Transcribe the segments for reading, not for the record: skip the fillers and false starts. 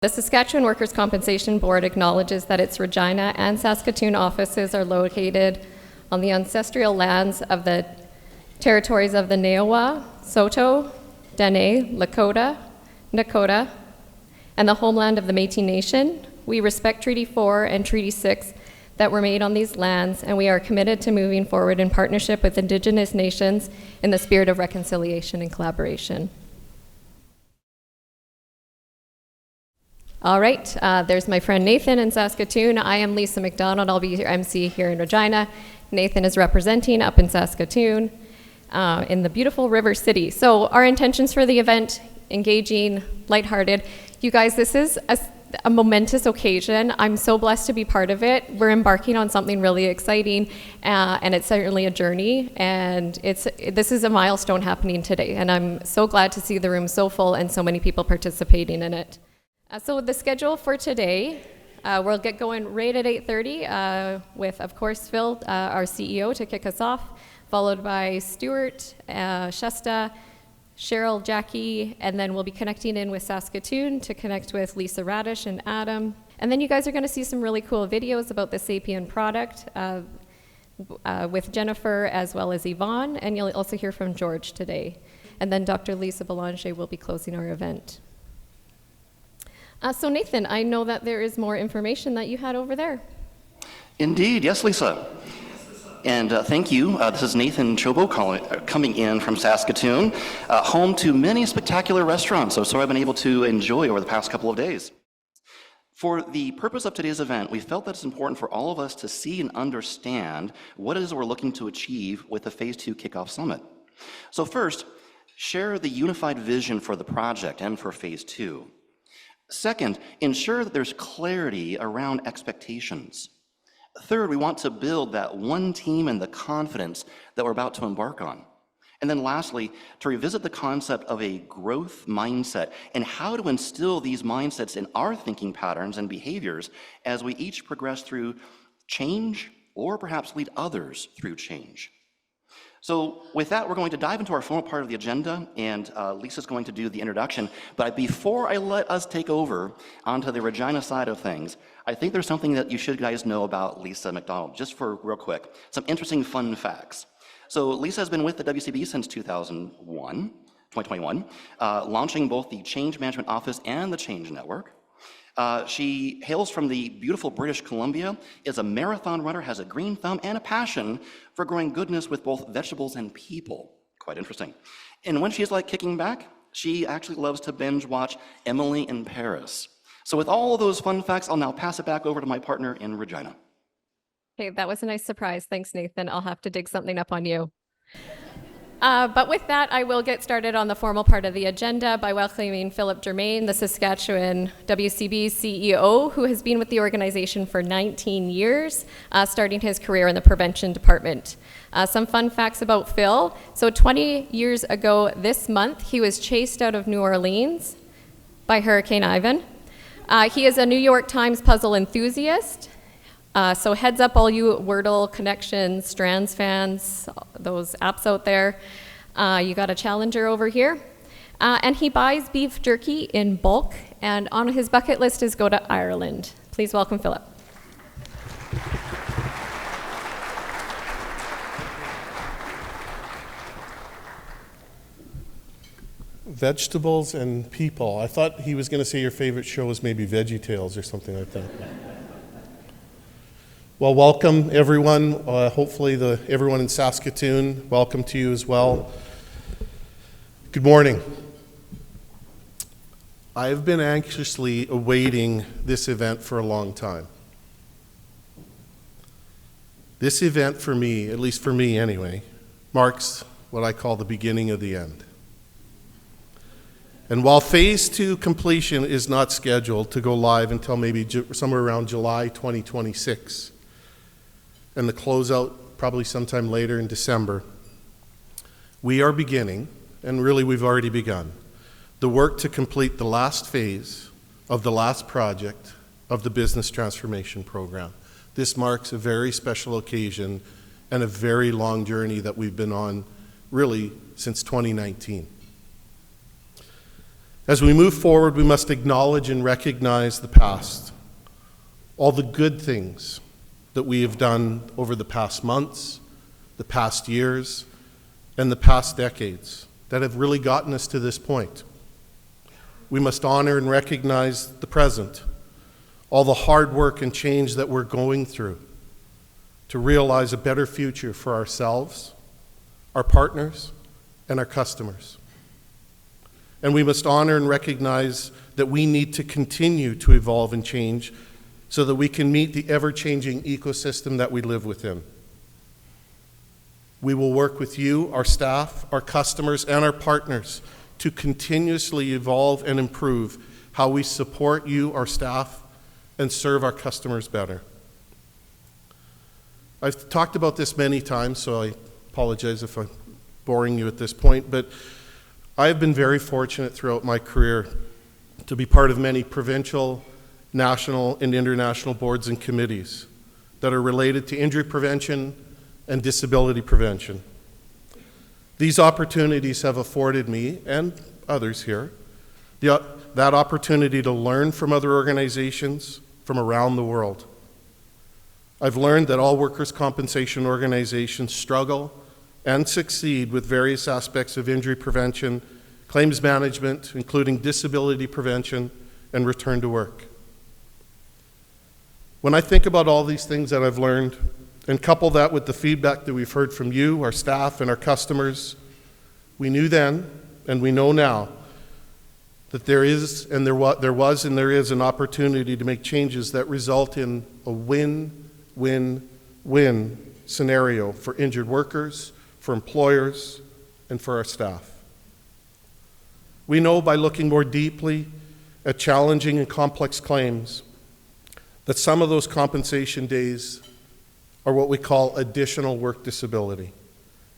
The Saskatchewan Workers' Compensation Board acknowledges that its Regina and Saskatoon offices are located on the ancestral lands of the territories of the Neowa, Saulteaux, Dene, Lakota, Nakota, and the homeland of the Métis Nation. We respect Treaty 4 and Treaty 6 that were made on these lands, and we are committed to moving forward in partnership with Indigenous nations in the spirit of reconciliation and collaboration. All right, there's my friend Nathan in Saskatoon. I am Lisa McDonald. I'll be your MC here in Regina. Nathan is representing up in Saskatoon in the beautiful River City. So our intentions for the event, engaging, lighthearted. You guys, this is a momentous occasion. I'm so blessed to be part of it. We're embarking on something really exciting, and it's certainly a journey, and this is a milestone happening today, and I'm so glad to see the room so full and so many people participating in it. So the schedule for today, we'll get going right at 8:30 with, of course, Phil, our CEO, to kick us off, followed by Stuart, Shesta, Cheryl, Jackie, and then we'll be connecting in with Saskatoon to connect with Lisa Radish and Adam. And then you guys are going to see some really cool videos about the Sapien product with Jennifer as well as Yvonne, and you'll also hear from George today. And then Dr. Lisa Belanger will be closing our event. So Nathan, I know that there is more information that you had over there. Indeed, yes, Lisa. And thank you. This is Nathan Chobo coming in from Saskatoon, home to many spectacular restaurants, so I've been able to enjoy over the past couple of days. For the purpose of today's event, we felt that it's important for all of us to see and understand what it is we're looking to achieve with the Phase 2 Kickoff Summit. So first, share the unified vision for the project and for Phase 2. Second, ensure that there's clarity around expectations. Third, we want to build that one team and the confidence that we're about to embark on. And then lastly, to revisit the concept of a growth mindset and how to instill these mindsets in our thinking patterns and behaviors as we each progress through change or perhaps lead others through change. So with that, we're going to dive into our formal part of the agenda, and Lisa's going to do the introduction. But before I let us take over onto the Regina side of things, I think there's something that you should guys know about Lisa McDonald, just for real quick. Some interesting fun facts. So Lisa has been with the WCB since 2021, launching both the Change Management Office and the Change Network. She hails from the beautiful British Columbia, is a marathon runner, has a green thumb, and a passion for growing goodness with both vegetables and people. Quite interesting. And when she's like kicking back, she actually loves to binge watch Emily in Paris. So with all of those fun facts, I'll now pass it back over to my partner in Regina. Okay, that was a nice surprise. Thanks, Nathan. I'll have to dig something up on you. But with that, I will get started on the formal part of the agenda by welcoming Philip Germain, the Saskatchewan WCB CEO, who has been with the organization for 19 years, starting his career in the prevention department. Some fun facts about Phil. So 20 years ago this month, he was chased out of New Orleans by Hurricane Ivan. He is a New York Times puzzle enthusiast. So heads up all you Wordle, Connections, Strands fans, those apps out there. You got a challenger over here. And he buys beef jerky in bulk, and on his bucket list is go to Ireland. Please welcome Philip. Vegetables and people. I thought he was going to say your favorite show was maybe VeggieTales or something like that. Well, welcome everyone. Hopefully everyone in Saskatoon, welcome to you as well. Good morning. I've been anxiously awaiting this event for a long time. This event for me, at least for me anyway, marks what I call the beginning of the end. And while Phase 2 completion is not scheduled to go live until maybe somewhere around July 2026, and the closeout probably sometime later in December, we are beginning, and really we've already begun, the work to complete the last phase of the last project of the Business Transformation Program. This marks a very special occasion and a very long journey that we've been on really since 2019. As we move forward, we must acknowledge and recognize the past, all the good things that we have done over the past months, the past years, and the past decades that have really gotten us to this point. We must honor and recognize the present, all the hard work and change that we're going through to realize a better future for ourselves, our partners, and our customers. And we must honor and recognize that we need to continue to evolve and change so that we can meet the ever-changing ecosystem that we live within. We will work with you, our staff, our customers, and our partners to continuously evolve and improve how we support you, our staff, and serve our customers better. I've talked about this many times, so I apologize if I'm boring you at this point, but I've been very fortunate throughout my career to be part of many provincial, national, and international boards and committees that are related to injury prevention and disability prevention. These opportunities have afforded me, and others here, that opportunity to learn from other organizations from around the world. I've learned that all workers' compensation organizations struggle and succeed with various aspects of injury prevention, claims management, including disability prevention, and return to work. When I think about all these things that I've learned, and couple that with the feedback that we've heard from you, our staff, and our customers, we knew then, and we know now, that there is and there was and there is an opportunity to make changes that result in a win-win-win scenario for injured workers, for employers, and for our staff. We know by looking more deeply at challenging and complex claims that some of those compensation days are what we call additional work disability,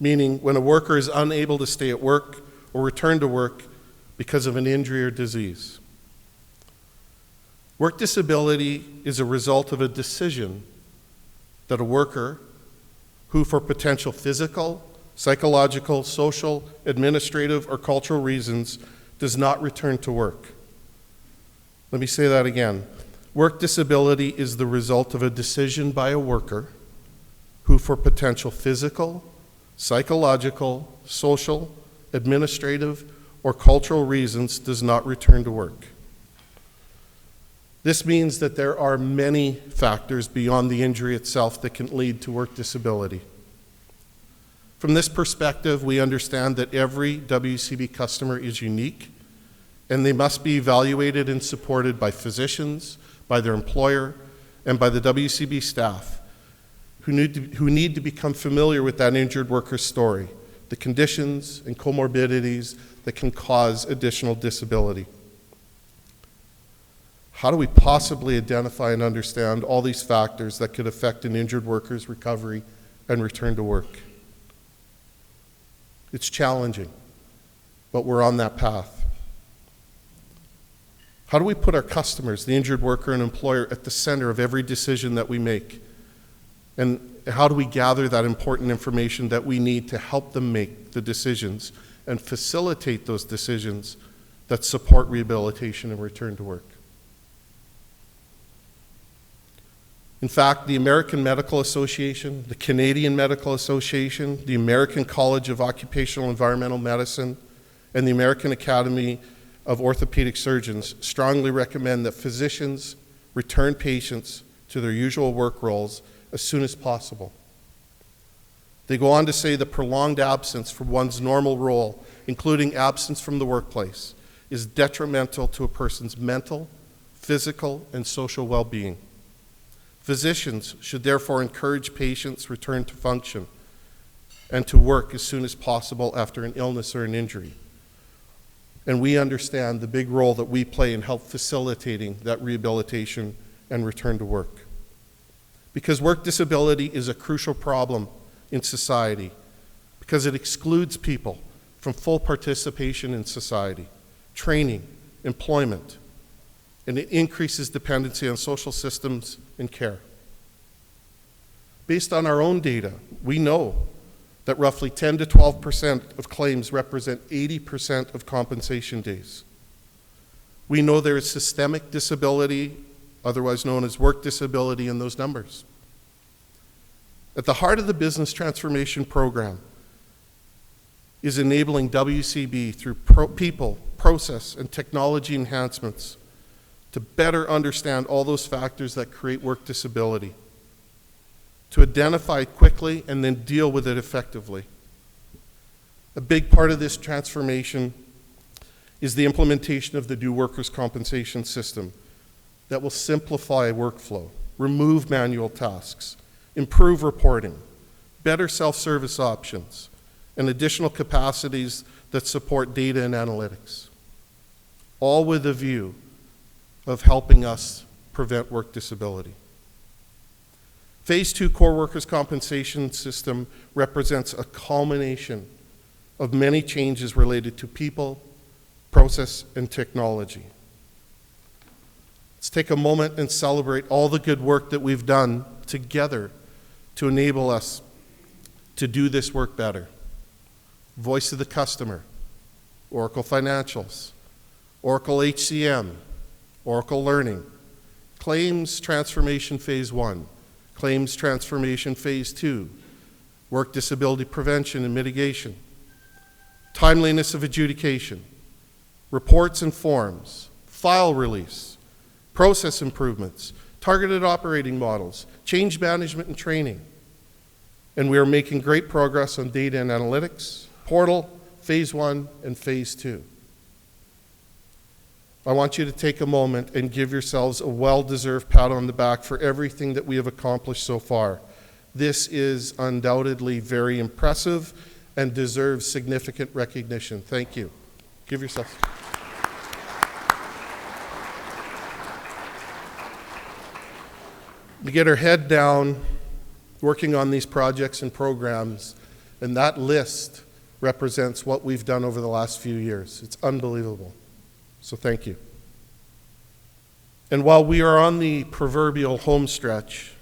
meaning when a worker is unable to stay at work or return to work because of an injury or disease. Work disability is a result of a decision that a worker who, for potential physical, psychological, social, administrative, or cultural reasons, does not return to work. Let me say that again. Work disability is the result of a decision by a worker who, for potential physical, psychological, social, administrative, or cultural reasons, does not return to work. This means that there are many factors beyond the injury itself that can lead to work disability. From this perspective, we understand that every WCB customer is unique, and they must be evaluated and supported by physicians, by their employer, and by the WCB staff, who need to become familiar with that injured worker's story, the conditions and comorbidities that can cause additional disability. How do we possibly identify and understand all these factors that could affect an injured worker's recovery and return to work? It's challenging, but we're on that path. How do we put our customers, the injured worker and employer, at the center of every decision that we make? And how do we gather that important information that we need to help them make the decisions and facilitate those decisions that support rehabilitation and return to work? In fact, the American Medical Association, the Canadian Medical Association, the American College of Occupational Environmental Medicine, and the American Academy of Orthopedic Surgeons strongly recommend that physicians return patients to their usual work roles as soon as possible. They go on to say the prolonged absence from one's normal role, including absence from the workplace, is detrimental to a person's mental, physical, and social well-being. Physicians should therefore encourage patients return to function and to work as soon as possible after an illness or an injury. And we understand the big role that we play in help facilitating that rehabilitation and return to work. Because work disability is a crucial problem in society, because it excludes people from full participation in society, training, employment, and it increases dependency on social systems and care. Based on our own data, we know that roughly 10 to 12% of claims represent 80% of compensation days. We know there is systemic disability, otherwise known as work disability, in those numbers. At the heart of the business transformation program is enabling WCB through people, process, and technology enhancements to better understand all those factors that create work disability, to identify it quickly and then deal with it effectively. A big part of this transformation is the implementation of the new workers' compensation system that will simplify workflow, remove manual tasks, improve reporting, better self-service options, and additional capacities that support data and analytics, all with a view of helping us prevent work disability. Phase 2 core workers' compensation system represents a culmination of many changes related to people, process, and technology. Let's take a moment and celebrate all the good work that we've done together to enable us to do this work better. Voice of the customer, Oracle Financials, Oracle HCM, Oracle Learning, Claims Transformation Phase 1, Claims Transformation Phase 2, Work Disability Prevention and Mitigation, Timeliness of Adjudication, Reports and Forms, File Release, Process Improvements, Targeted Operating Models, Change Management and Training. And we are making great progress on data and analytics, Portal, Phase 1, and Phase 2. I want you to take a moment and give yourselves a well-deserved pat on the back for everything that we have accomplished so far. This is undoubtedly very impressive and deserves significant recognition. Thank you. Give yourself. We get our head down working on these projects and programs, and that list represents what we've done over the last few years. It's unbelievable. So thank you. And while we are on the proverbial home stretch,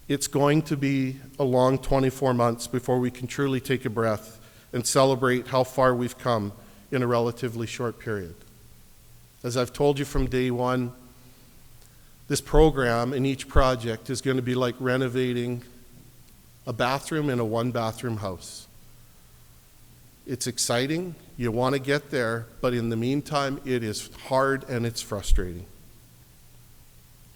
it's going to be a long 24 months before we can truly take a breath and celebrate how far we've come in a relatively short period. As I've told you from day one, this program and each project is going to be like renovating a bathroom in a one-bathroom house. It's exciting, you want to get there, but in the meantime, it is hard and it's frustrating.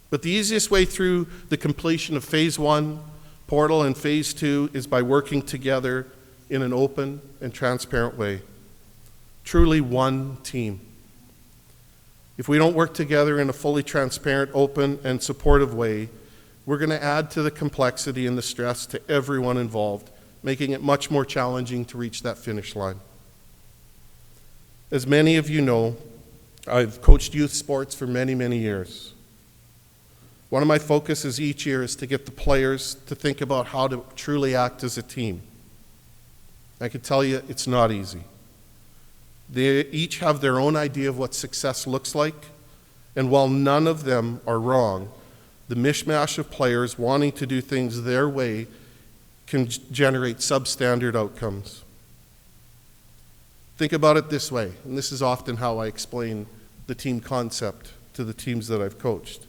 But the easiest way through the completion of Phase 1, Portal, and Phase 2 is by working together in an open and transparent way. Truly one team. If we don't work together in a fully transparent, open, and supportive way, we're going to add to the complexity and the stress to everyone involved, making it much more challenging to reach that finish line. As many of you know, I've coached youth sports for many, many years. One of my focuses each year is to get the players to think about how to truly act as a team. I can tell you it's not easy. They each have their own idea of what success looks like, and while none of them are wrong, the mishmash of players wanting to do things their way can generate substandard outcomes. Think about it this way, and this is often how I explain the team concept to the teams that I've coached.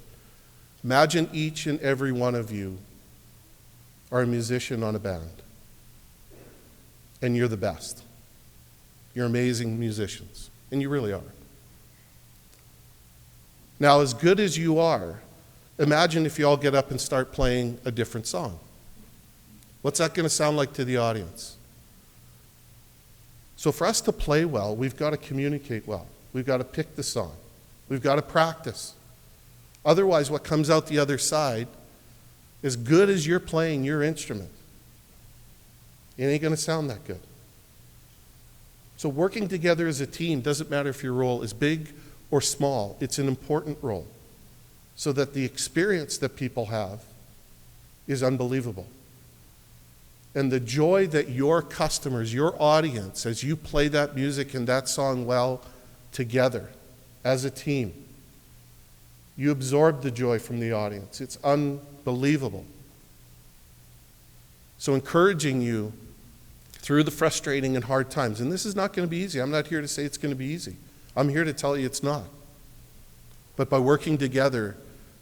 Imagine each and every one of you are a musician on a band, and you're the best. You're amazing musicians, and you really are. Now, as good as you are, imagine if you all get up and start playing a different song. What's that going to sound like to the audience? So for us to play well, we've got to communicate well. We've got to pick the song. We've got to practice. Otherwise, what comes out the other side, as good as you're playing your instrument, it ain't going to sound that good. So working together as a team doesn't matter if your role is big or small. It's an important role so that the experience that people have is unbelievable. And the joy that your customers, your audience, as you play that music and that song well together as a team, you absorb the joy from the audience. It's unbelievable. So encouraging you through the frustrating and hard times, and this is not going to be easy. I'm not here to say it's going to be easy. I'm here to tell you it's not. But by working together,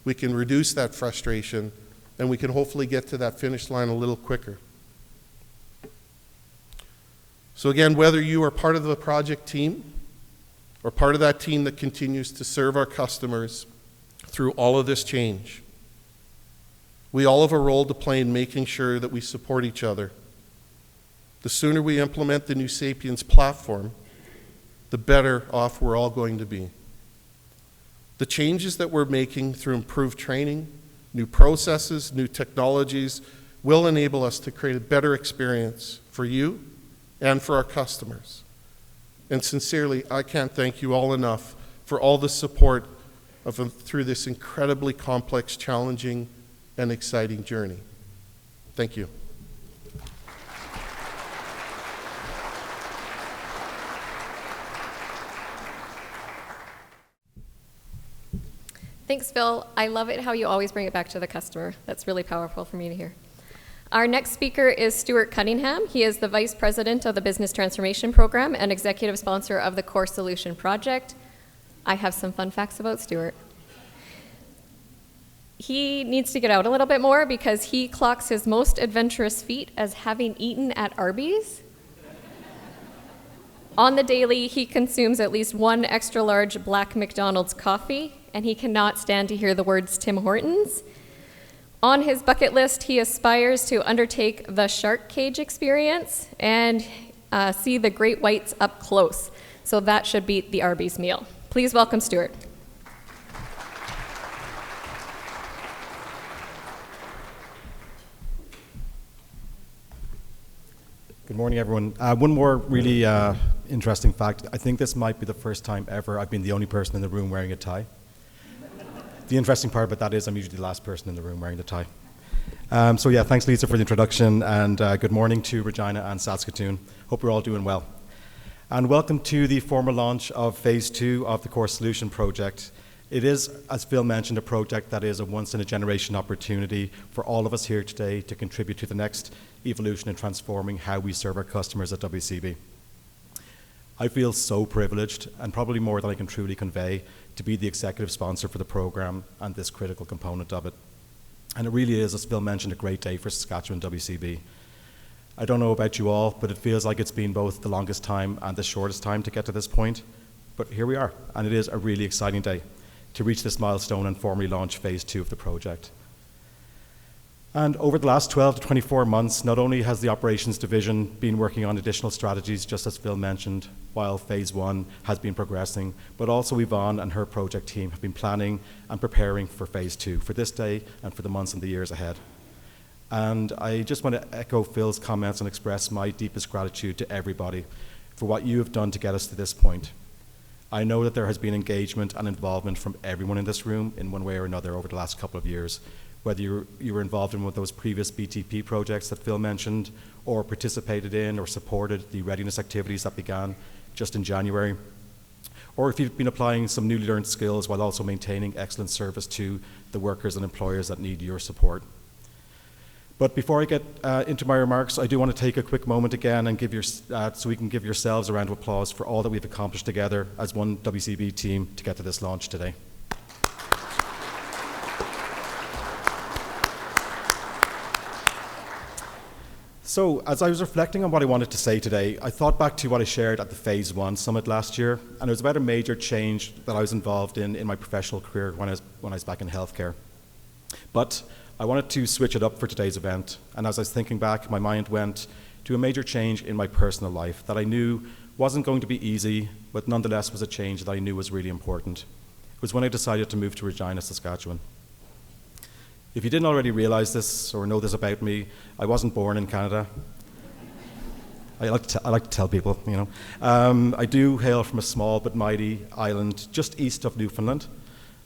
we can reduce that frustration and we can hopefully get to that finish line a little quicker. So again, whether you are part of the project team or part of that team that continues to serve our customers through all of this change, we all have a role to play in making sure that we support each other. The sooner we implement the new Sapiens platform, the better off we're all going to be. The changes that we're making through improved training, new processes, new technologies will enable us to create a better experience for you and for our customers. And sincerely, I can't thank you all enough for all the support through this incredibly complex, challenging, and exciting journey. Thank you. Thanks, Phil. I love it how you always bring it back to the customer. That's really powerful for me to hear. Our next speaker is Stuart Cunningham. He is the Vice President of the Business Transformation Program and Executive Sponsor of the Core Solution Project. I have some fun facts about Stuart. He needs to get out a little bit more because he clocks his most adventurous feat as having eaten at Arby's. On the daily, he consumes at least one extra large black McDonald's coffee, and he cannot stand to hear the words Tim Hortons. On his bucket list, he aspires to undertake the shark cage experience and see the great whites up close. So that should beat the Arby's meal. Please welcome Stuart. Good morning, everyone. One more really interesting fact. I think this might be the first time ever I've been the only person in the room wearing a tie. The interesting part about that is I'm usually the last person in the room wearing the tie. So yeah, thanks Lisa for the introduction, and good morning to Regina and Saskatoon. Hope you're all doing well. And welcome to the formal launch of Phase 2 of the Core Solution Project. It is, as Phil mentioned, a project that is a once-in-a-generation opportunity for all of us here today to contribute to the next evolution in transforming how we serve our customers at WCB. I feel so privileged, and probably more than I can truly convey, to be the executive sponsor for the program and this critical component of it. And it really is, as Phil mentioned, a great day for Saskatchewan WCB. I don't know about you all, but it feels like it's been both the longest time and the shortest time to get to this point. But here we are, and it is a really exciting day to reach this milestone and formally launch Phase 2 of the project. And over the last 12 to 24 months, not only has the operations division been working on additional strategies, just as Phil mentioned, while Phase 1 has been progressing, but also Yvonne and her project team have been planning and preparing for Phase 2, for this day and for the months and the years ahead. And I just want to echo Phil's comments and express my deepest gratitude to everybody for what you have done to get us to this point. I know that there has been engagement and involvement from everyone in this room in one way or another over the last couple of years, whether you were involved in one of those previous BTP projects that Phil mentioned, or participated in or supported the readiness activities that began just in January, or if you've been applying some newly learned skills while also maintaining excellent service to the workers and employers that need your support. But before I get into my remarks, I do want to take a quick moment again and give so we can give yourselves a round of applause for all that we've accomplished together as one WCB team to get to this launch today. So, as I was reflecting on what I wanted to say today, I thought back to what I shared at the Phase 1 summit last year, and it was about a major change that I was involved in my professional career when I was back in healthcare. But I wanted to switch it up for today's event, and as I was thinking back, my mind went to a major change in my personal life that I knew wasn't going to be easy, but nonetheless was a change that I knew was really important. It was when I decided to move to Regina, Saskatchewan. If you didn't already realize this or know this about me, I wasn't born in Canada. I like to tell people, you know. I do hail from a small but mighty island just east of Newfoundland,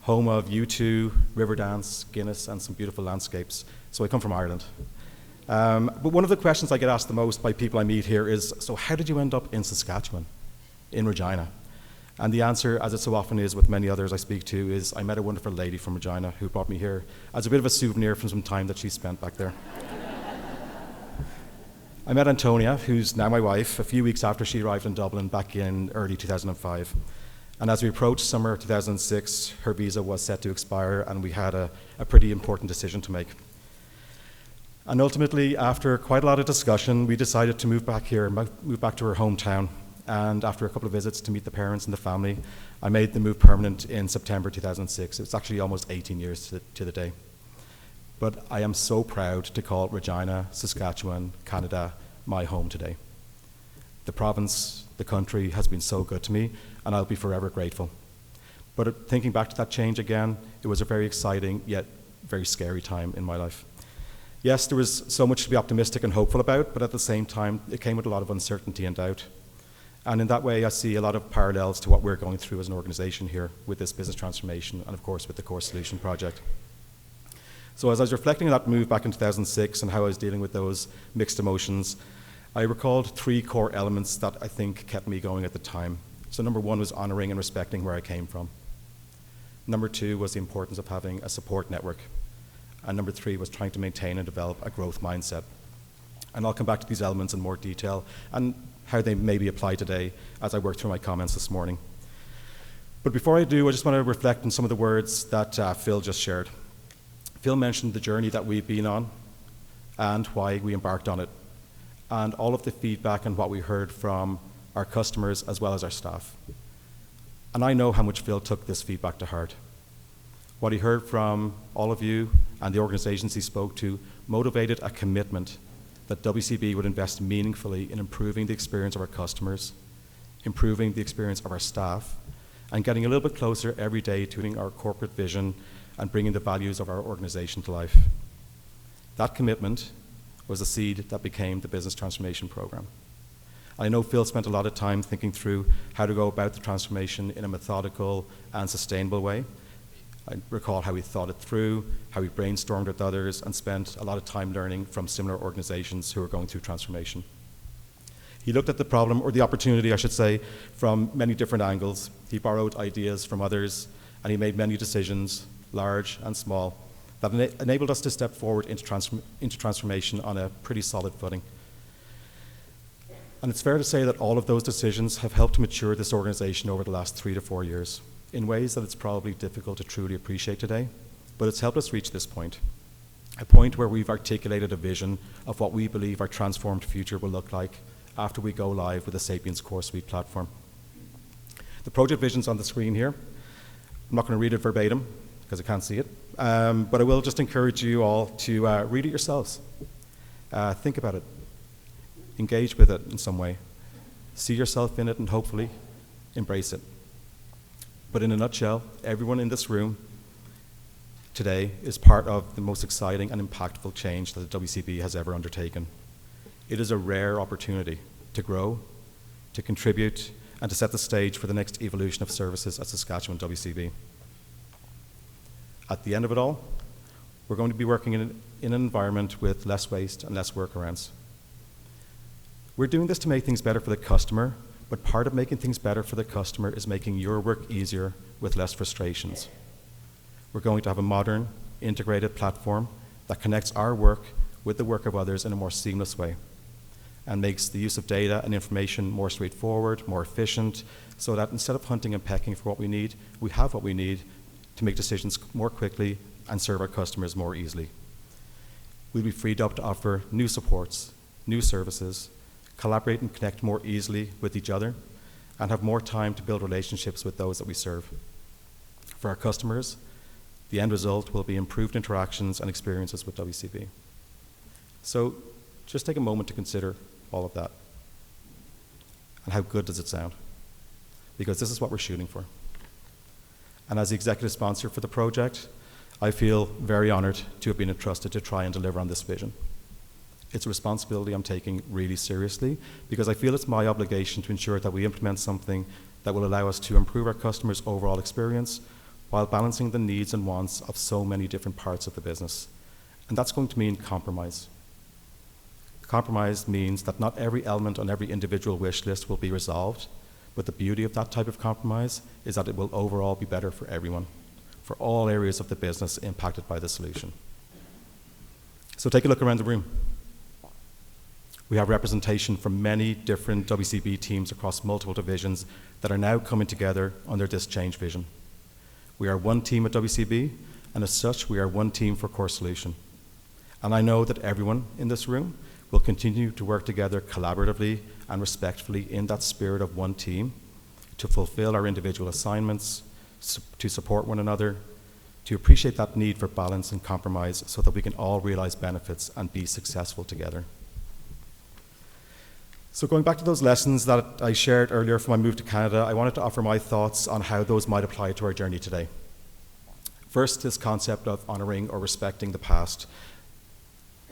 home of U2, Riverdance, Guinness, and some beautiful landscapes. So I come from Ireland. But one of the questions I get asked the most by people I meet here is, so how did you end up in Saskatchewan, in Regina? And the answer, as it so often is with many others I speak to, is I met a wonderful lady from Regina who brought me here as a bit of a souvenir from some time that she spent back there. I met Antonia, who's now my wife, a few weeks after she arrived in Dublin back in early 2005. And as we approached summer 2006, her visa was set to expire, and we had a pretty important decision to make. And ultimately, after quite a lot of discussion, we decided to move back here, move back to her hometown. And after a couple of visits to meet the parents and the family, I made the move permanent in September 2006. It's actually almost 18 years to the day. But I am so proud to call Regina, Saskatchewan, Canada, my home today. The province, the country has been so good to me, and I'll be forever grateful. But thinking back to that change again, it was a very exciting yet very scary time in my life. Yes, there was so much to be optimistic and hopeful about, but at the same time, it came with a lot of uncertainty and doubt. And in that way, I see a lot of parallels to what we're going through as an organization here with this business transformation and, of course, with the Core Solution project. So as I was reflecting on that move back in 2006 and how I was dealing with those mixed emotions, I recalled 3 core elements that I think kept me going at the time. So number 1 was honoring and respecting where I came from. Number 2 was the importance of having a support network. And number 3 was trying to maintain and develop a growth mindset. And I'll come back to these elements in more detail and how they maybe apply today as I work through my comments this morning. But before I do, I just want to reflect on some of the words that Phil just shared. Phil mentioned the journey that we've been on and why we embarked on it, and all of the feedback and what we heard from our customers as well as our staff. And I know how much Phil took this feedback to heart. What he heard from all of you and the organizations he spoke to motivated a commitment that WCB would invest meaningfully in improving the experience of our customers, improving the experience of our staff, and getting a little bit closer every day to our corporate vision and bringing the values of our organization to life. That commitment was the seed that became the Business Transformation Program. I know Phil spent a lot of time thinking through how to go about the transformation in a methodical and sustainable way. I recall how he thought it through, how he brainstormed with others, and spent a lot of time learning from similar organizations who are going through transformation. He looked at the problem, or the opportunity, I should say, from many different angles. He borrowed ideas from others, and he made many decisions, large and small, that enabled us to step forward into transformation on a pretty solid footing. And it's fair to say that all of those decisions have helped to mature this organization over the last 3 to 4 years in ways that it's probably difficult to truly appreciate today, but it's helped us reach this point, a point where we've articulated a vision of what we believe our transformed future will look like after we go live with the Sapiens Core Suite platform. The project vision's on the screen here. I'm not going to read it verbatim because I can't see it, but I will just encourage you all to read it yourselves. Think about it. Engage with it in some way. See yourself in it and hopefully embrace it. But in a nutshell, everyone in this room today is part of the most exciting and impactful change that the WCB has ever undertaken. It is a rare opportunity to grow, to contribute, and to set the stage for the next evolution of services at Saskatchewan WCB. At the end of it all, we're going to be working in an environment with less waste and less workarounds. We're doing this to make things better for the customer, but part of making things better for the customer is making your work easier with less frustrations. We're going to have a modern, integrated platform that connects our work with the work of others in a more seamless way and makes the use of data and information more straightforward, more efficient, so that instead of hunting and pecking for what we need, we have what we need to make decisions more quickly and serve our customers more easily. We'll be freed up to offer new supports, new services, collaborate and connect more easily with each other, and have more time to build relationships with those that we serve. For our customers, the end result will be improved interactions and experiences with WCB. So just take a moment to consider all of that. And how good does it sound? Because this is what we're shooting for. And as the executive sponsor for the project, I feel very honored to have been entrusted to try and deliver on this vision. It's a responsibility I'm taking really seriously because I feel it's my obligation to ensure that we implement something that will allow us to improve our customers' overall experience while balancing the needs and wants of so many different parts of the business. And that's going to mean compromise. Compromise means that not every element on every individual wish list will be resolved, but the beauty of that type of compromise is that it will overall be better for everyone, for all areas of the business impacted by the solution. So take a look around the room. We have representation from many different WCB teams across multiple divisions that are now coming together under this change vision. We are one team at WCB, and as such, we are one team for Core Solution. And I know that everyone in this room will continue to work together collaboratively and respectfully in that spirit of one team to fulfill our individual assignments, to support one another, to appreciate that need for balance and compromise so that we can all realize benefits and be successful together. So going back to those lessons that I shared earlier from my move to Canada, I wanted to offer my thoughts on how those might apply to our journey today. First, this concept of honoring or respecting the past.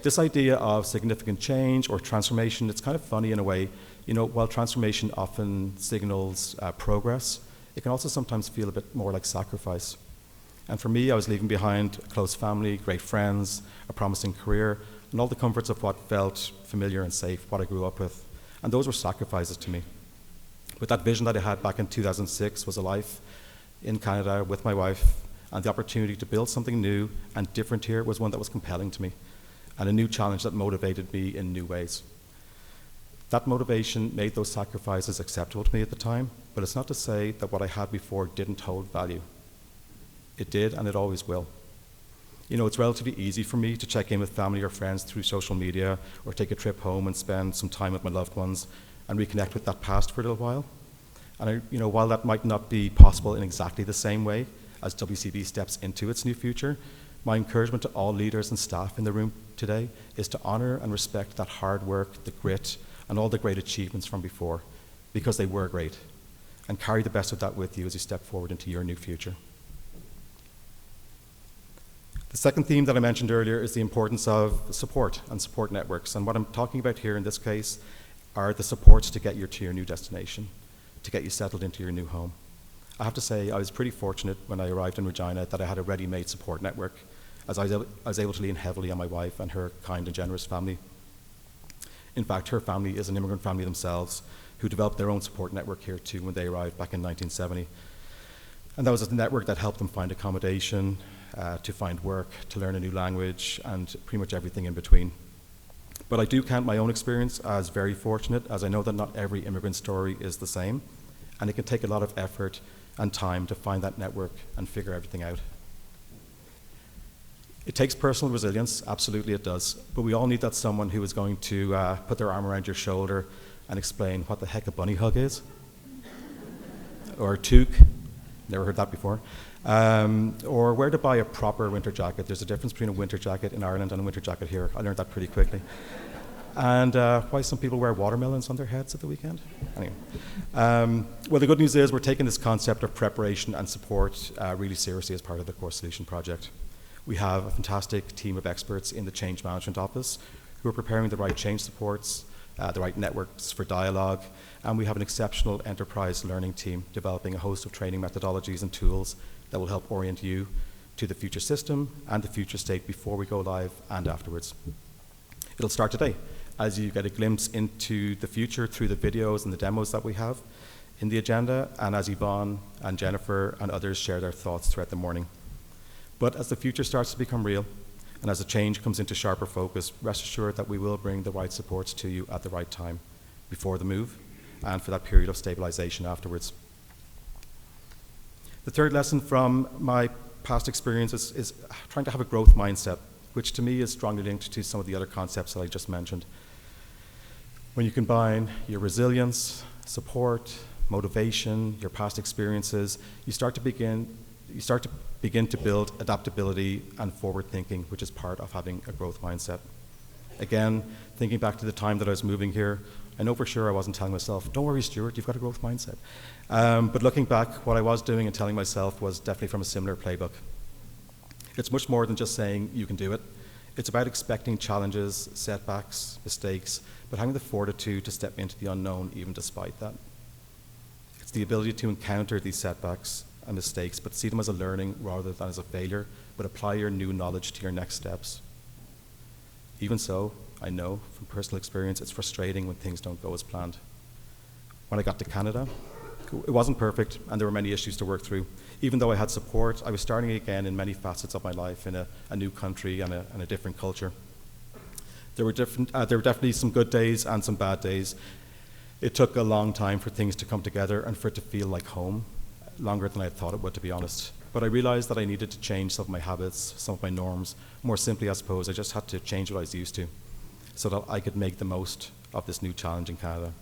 This idea of significant change or transformation, it's kind of funny in a way. You know, while transformation often signals progress, it can also sometimes feel a bit more like sacrifice. And for me, I was leaving behind a close family, great friends, a promising career, and all the comforts of what felt familiar and safe, what I grew up with. And those were sacrifices to me. But that vision that I had back in 2006 was a life in Canada with my wife, and the opportunity to build something new and different here was one that was compelling to me, and a new challenge that motivated me in new ways. That motivation made those sacrifices acceptable to me at the time, but it's not to say that what I had before didn't hold value. It did, and it always will. You know, it's relatively easy for me to check in with family or friends through social media or take a trip home and spend some time with my loved ones and reconnect with that past for a little while. And while that might not be possible in exactly the same way as WCB steps into its new future, my encouragement to all leaders and staff in the room today is to honor and respect that hard work, the grit, and all the great achievements from before, because they were great, and carry the best of that with you as you step forward into your new future. The second theme that I mentioned earlier is the importance of support and support networks. And what I'm talking about here in this case are the supports to get you to your new destination, to get you settled into your new home. I have to say I was pretty fortunate when I arrived in Regina that I had a ready-made support network, as I was able to lean heavily on my wife and her kind and generous family. In fact, her family is an immigrant family themselves who developed their own support network here too when they arrived back in 1970. And that was a network that helped them find accommodation, to find work, to learn a new language, and pretty much everything in between. But I do count my own experience as very fortunate, as I know that not every immigrant story is the same, and it can take a lot of effort and time to find that network and figure everything out. It takes personal resilience, absolutely it does, but we all need that someone who is going to put their arm around your shoulder and explain what the heck a bunny hug is, or a toque, never heard that before, or where to buy a proper winter jacket. There's a difference between a winter jacket in Ireland and a winter jacket here. I learned that pretty quickly. And why some people wear watermelons on their heads at the weekend. Anyway, well, the good news is we're taking this concept of preparation and support really seriously as part of the Core Solution project. We have a fantastic team of experts in the Change Management Office who are preparing the right change supports, the right networks for dialogue, and we have an exceptional enterprise learning team developing a host of training methodologies and tools that will help orient you to the future system and the future state before we go live and afterwards. It'll start today as you get a glimpse into the future through the videos and the demos that we have in the agenda, and as Yvonne and Jennifer and others share their thoughts throughout the morning. But as the future starts to become real, and as the change comes into sharper focus, rest assured that we will bring the right supports to you at the right time, before the move, and for that period of stabilization afterwards. The third lesson from my past experience is trying to have a growth mindset, which to me is strongly linked to some of the other concepts that I just mentioned. When you combine your resilience, support, motivation, your past experiences, you start to begin to build adaptability and forward thinking, which is part of having a growth mindset. Again, thinking back to the time that I was moving here, I know for sure I wasn't telling myself, don't worry, Stuart, you've got a growth mindset. But looking back, what I was doing and telling myself was definitely from a similar playbook. It's much more than just saying you can do it. It's about expecting challenges, setbacks, mistakes, but having the fortitude to step into the unknown even despite that. It's the ability to encounter these setbacks and mistakes, but see them as a learning rather than as a failure, but apply your new knowledge to your next steps. Even so, I know from personal experience, it's frustrating when things don't go as planned. When I got to Canada, it wasn't perfect, and there were many issues to work through. Even though I had support, I was starting again in many facets of my life in a new country and a different culture. There were definitely some good days and some bad days. It took a long time for things to come together and for it to feel like home, longer than I thought it would, to be honest. But I realized that I needed to change some of my habits, some of my norms. More simply, I suppose, I just had to change what I was used to so that I could make the most of this new challenge in Canada.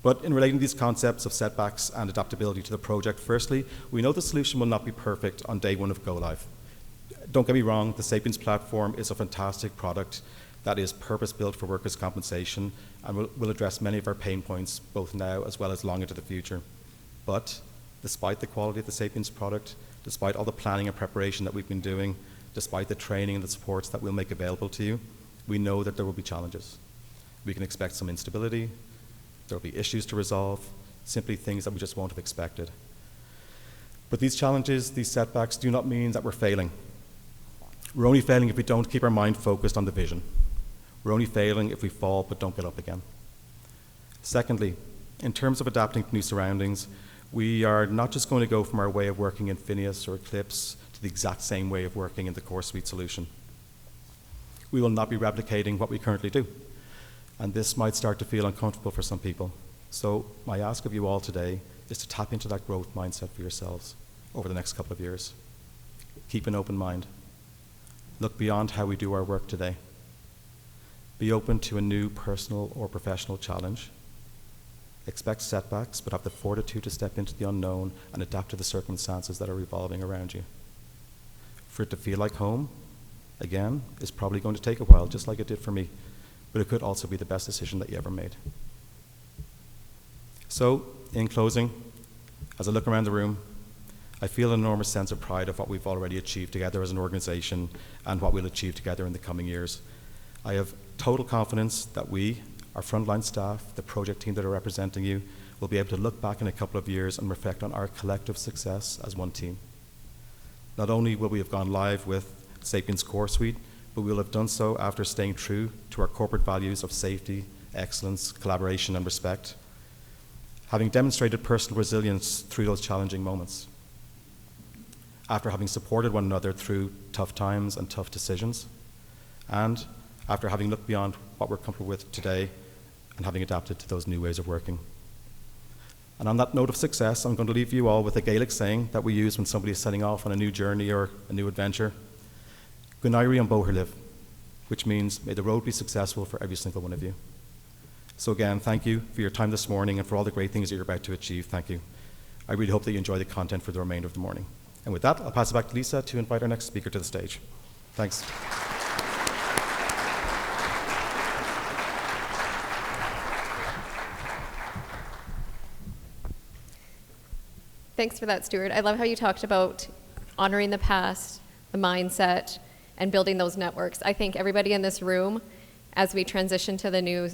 But in relating these concepts of setbacks and adaptability to the project, firstly, we know the solution will not be perfect on day one of Go Live. Don't get me wrong, the Sapiens platform is a fantastic product that is purpose-built for workers' compensation and will address many of our pain points, both now as well as long into the future. But despite the quality of the Sapiens product, despite all the planning and preparation that we've been doing, despite the training and the supports that we'll make available to you, we know that there will be challenges. We can expect some instability, there will be issues to resolve, simply things that we just won't have expected. But these challenges, these setbacks, do not mean that we're failing. We're only failing if we don't keep our mind focused on the vision. We're only failing if we fall but don't get up again. Secondly, in terms of adapting to new surroundings, we are not just going to go from our way of working in Phineas or Eclipse to the exact same way of working in the Core Suite solution. We will not be replicating what we currently do, and this might start to feel uncomfortable for some people. So my ask of you all today is to tap into that growth mindset for yourselves over the next couple of years. Keep an open mind. Look beyond how we do our work today. Be open to a new personal or professional challenge. Expect setbacks, but have the fortitude to step into the unknown and adapt to the circumstances that are revolving around you. For it to feel like home, again, is probably going to take a while, just like it did for me, but it could also be the best decision that you ever made. So, in closing, as I look around the room, I feel an enormous sense of pride of what we've already achieved together as an organization and what we'll achieve together in the coming years. I have total confidence that we, our frontline staff, the project team that are representing you, will be able to look back in a couple of years and reflect on our collective success as one team. Not only will we have gone live with Sapiens Core Suite, but we will have done so after staying true to our corporate values of safety, excellence, collaboration, and respect, having demonstrated personal resilience through those challenging moments, after having supported one another through tough times and tough decisions, and after having looked beyond what we're comfortable with today and having adapted to those new ways of working. And on that note of success, I'm going to leave you all with a Gaelic saying that we use when somebody is setting off on a new journey or a new adventure. Gunairi an Boherliv, which means may the road be successful for every single one of you. So again, thank you for your time this morning and for all the great things that you're about to achieve. Thank you. I really hope that you enjoy the content for the remainder of the morning. And with that, I'll pass it back to Lisa to invite our next speaker to the stage. Thanks. Thanks for that, Stuart. I love how you talked about honoring the past, the mindset, and building those networks. I think everybody in this room, as we transition to the new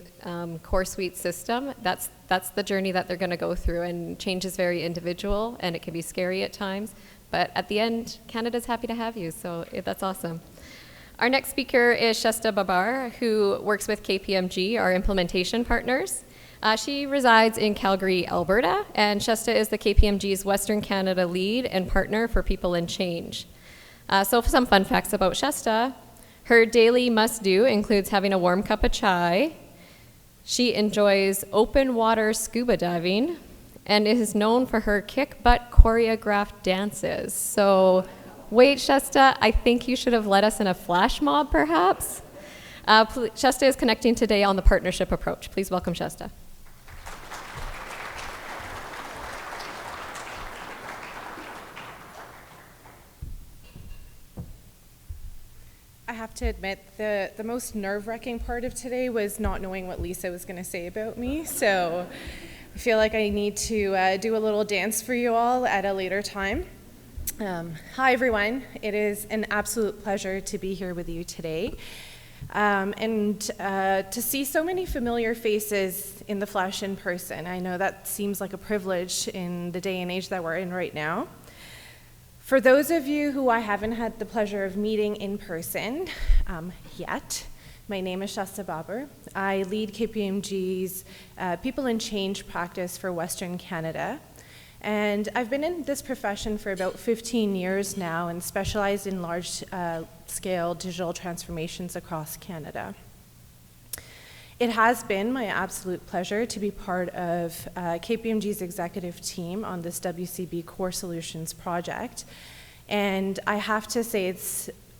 Core Suite system, that's the journey that they're going to go through, and change is very individual, and it can be scary at times. But at the end, Canada's happy to have you, so that's awesome. Our next speaker is Shasta Babar, who works with KPMG, our implementation partners. She resides in Calgary, Alberta, and Shasta is the KPMG's Western Canada lead and partner for People and Change. So some fun facts about Shasta. Her daily must-do includes having a warm cup of chai. She enjoys open water scuba diving and is known for her kick-butt choreographed dances. So wait, Shasta, I think you should have led us in a flash mob, perhaps? Shasta is connecting today on the partnership approach. Please welcome Shasta. I have to admit, the most nerve-wracking part of today was not knowing what Lisa was going to say about me, so I feel like I need to do a little dance for you all at a later time. Hi, everyone. It is an absolute pleasure to be here with you today, and to see so many familiar faces in the flesh in person. I know that seems like a privilege in the day and age that we're in right now. For those of you who I haven't had the pleasure of meeting in person yet, my name is Shasta Babar. I lead KPMG's People and Change practice for Western Canada. And I've been in this profession for about 15 years now and specialized in large-scale digital transformations across Canada. It has been my absolute pleasure to be part of KPMG's executive team on this WCB Core Solutions project. And I have to say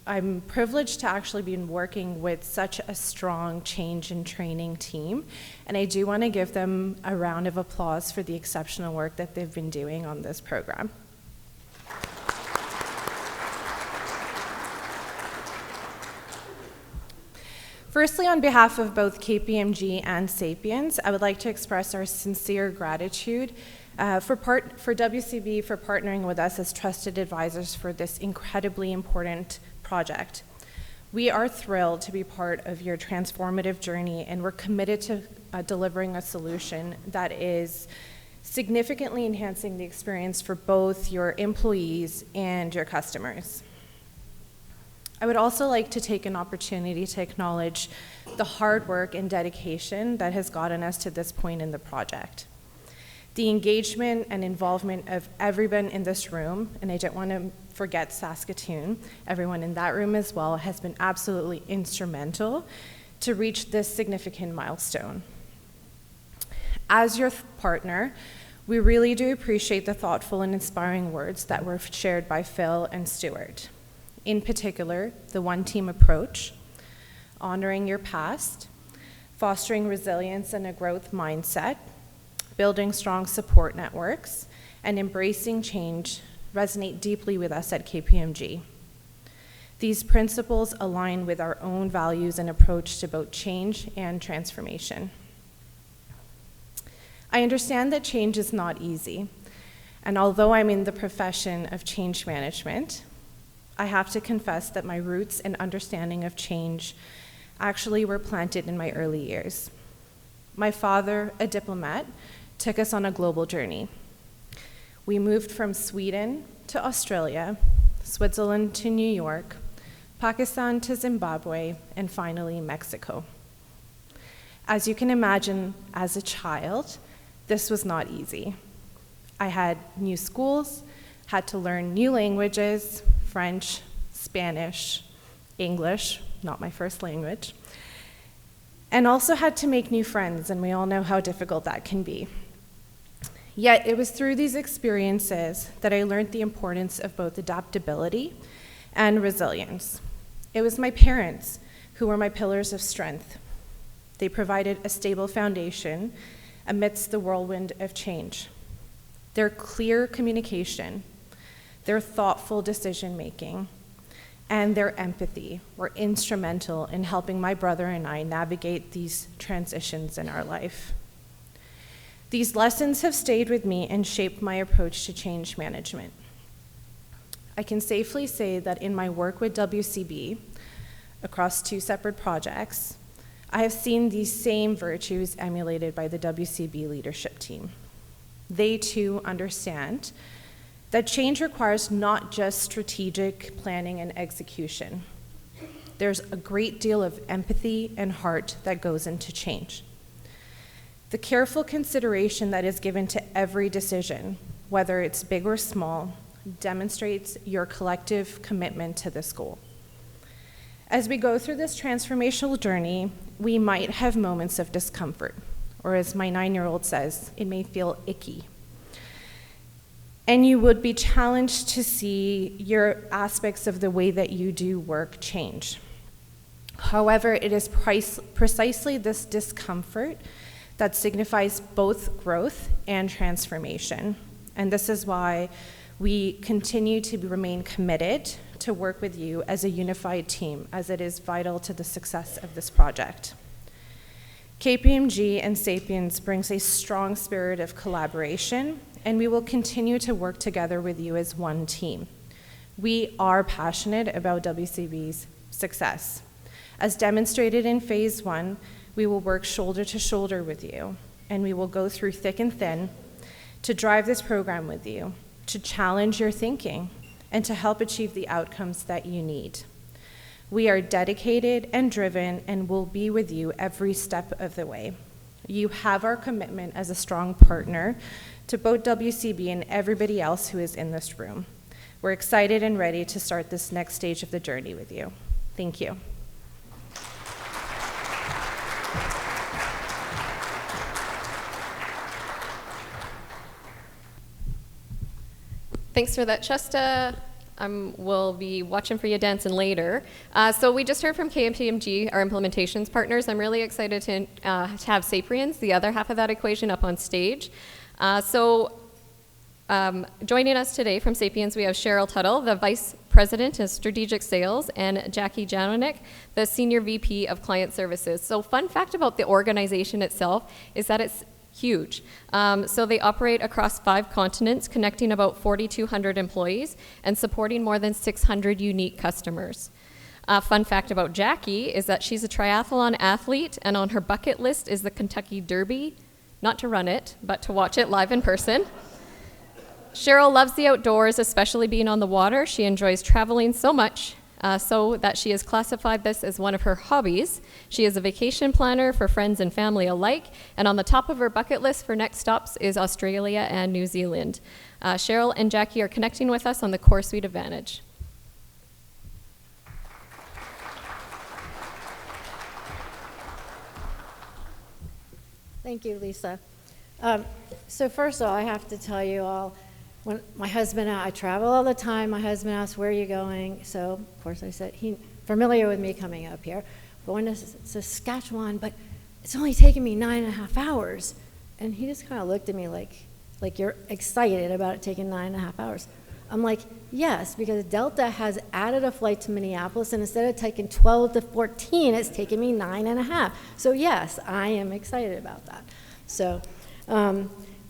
I'm privileged to actually be working with such a strong change and training team. And I do want to give them a round of applause for the exceptional work that they've been doing on this program. Firstly, on behalf of both KPMG and Sapiens, I would like to express our sincere gratitude for WCB for partnering with us as trusted advisors for this incredibly important project. We are thrilled to be part of your transformative journey, and we're committed to delivering a solution that is significantly enhancing the experience for both your employees and your customers. I would also like to take an opportunity to acknowledge the hard work and dedication that has gotten us to this point in the project. The engagement and involvement of everyone in this room, and I don't want to forget Saskatoon, everyone in that room as well, has been absolutely instrumental to reach this significant milestone. As your partner, we really do appreciate the thoughtful and inspiring words that were shared by Phil and Stuart. In particular, the one-team approach, honoring your past, fostering resilience and a growth mindset, building strong support networks, and embracing change resonate deeply with us at KPMG. These principles align with our own values and approach to both change and transformation. I understand that change is not easy, and although I'm in the profession of change management, I have to confess that my roots and understanding of change actually were planted in my early years. My father, a diplomat, took us on a global journey. We moved from Sweden to Australia, Switzerland to New York, Pakistan to Zimbabwe, and finally Mexico. As you can imagine, as a child, this was not easy. I had new schools, had to learn new languages, French, Spanish, English, not my first language, and also had to make new friends, and we all know how difficult that can be. Yet it was through these experiences that I learned the importance of both adaptability and resilience. It was my parents who were my pillars of strength. They provided a stable foundation amidst the whirlwind of change. Their clear communication, their thoughtful decision-making, and their empathy were instrumental in helping my brother and I navigate these transitions in our life. These lessons have stayed with me and shaped my approach to change management. I can safely say that in my work with WCB, across 2 separate projects, I have seen these same virtues emulated by the WCB leadership team. They too understand that change requires not just strategic planning and execution. There's a great deal of empathy and heart that goes into change. The careful consideration that is given to every decision, whether it's big or small, demonstrates your collective commitment to this goal. As we go through this transformational journey, we might have moments of discomfort, or as my 9-year-old says, it may feel icky. And you would be challenged to see your aspects of the way that you do work change. However, it is precisely this discomfort that signifies both growth and transformation. And this is why we continue to remain committed to work with you as a unified team, as it is vital to the success of this project. KPMG and Sapiens brings a strong spirit of collaboration, and we will continue to work together with you as one team. We are passionate about WCB's success. As demonstrated in Phase 1, we will work shoulder to shoulder with you, and we will go through thick and thin to drive this program with you, to challenge your thinking, and to help achieve the outcomes that you need. We are dedicated and driven and will be with you every step of the way. You have our commitment as a strong partner to both WCB and everybody else who is in this room. We're excited and ready to start this next stage of the journey with you. Thank you. Thanks for that, Chesta. We'll be watching for you dancing later. So we just heard from KPMG, our implementations partners. I'm really excited to have Sapiens, the other half of that equation, up on stage. Joining us today from Sapiens, we have Cheryl Tuttle, the Vice President of Strategic Sales, and Jackie Janonik, the Senior VP of Client Services. So fun fact about the organization itself is that it's huge. So they operate across 5 continents, connecting about 4,200 employees and supporting more than 600 unique customers. Fun fact about Jackie is that she's a triathlon athlete, and on her bucket list is the Kentucky Derby, not to run it, but to watch it live in person. Cheryl loves the outdoors, especially being on the water. She enjoys traveling so much so that she has classified this as one of her hobbies. She is a vacation planner for friends and family alike, and on the top of her bucket list for next stops is Australia and New Zealand. Cheryl and Jackie are connecting with us on the Core Suite Advantage. Thank you, Lisa. So first of all, I have to tell you all, when my husband, I travel all the time. My husband asked, where are you going? So, of course, I said, he's familiar with me coming up here, going to Saskatchewan, but it's only taking me 9.5 hours. And he just kind of looked at me like you're excited about it taking 9.5 hours. I'm like, yes, because Delta has added a flight to Minneapolis, and instead of taking 12 to 14, it's taking me 9.5. So yes, I am excited about that. So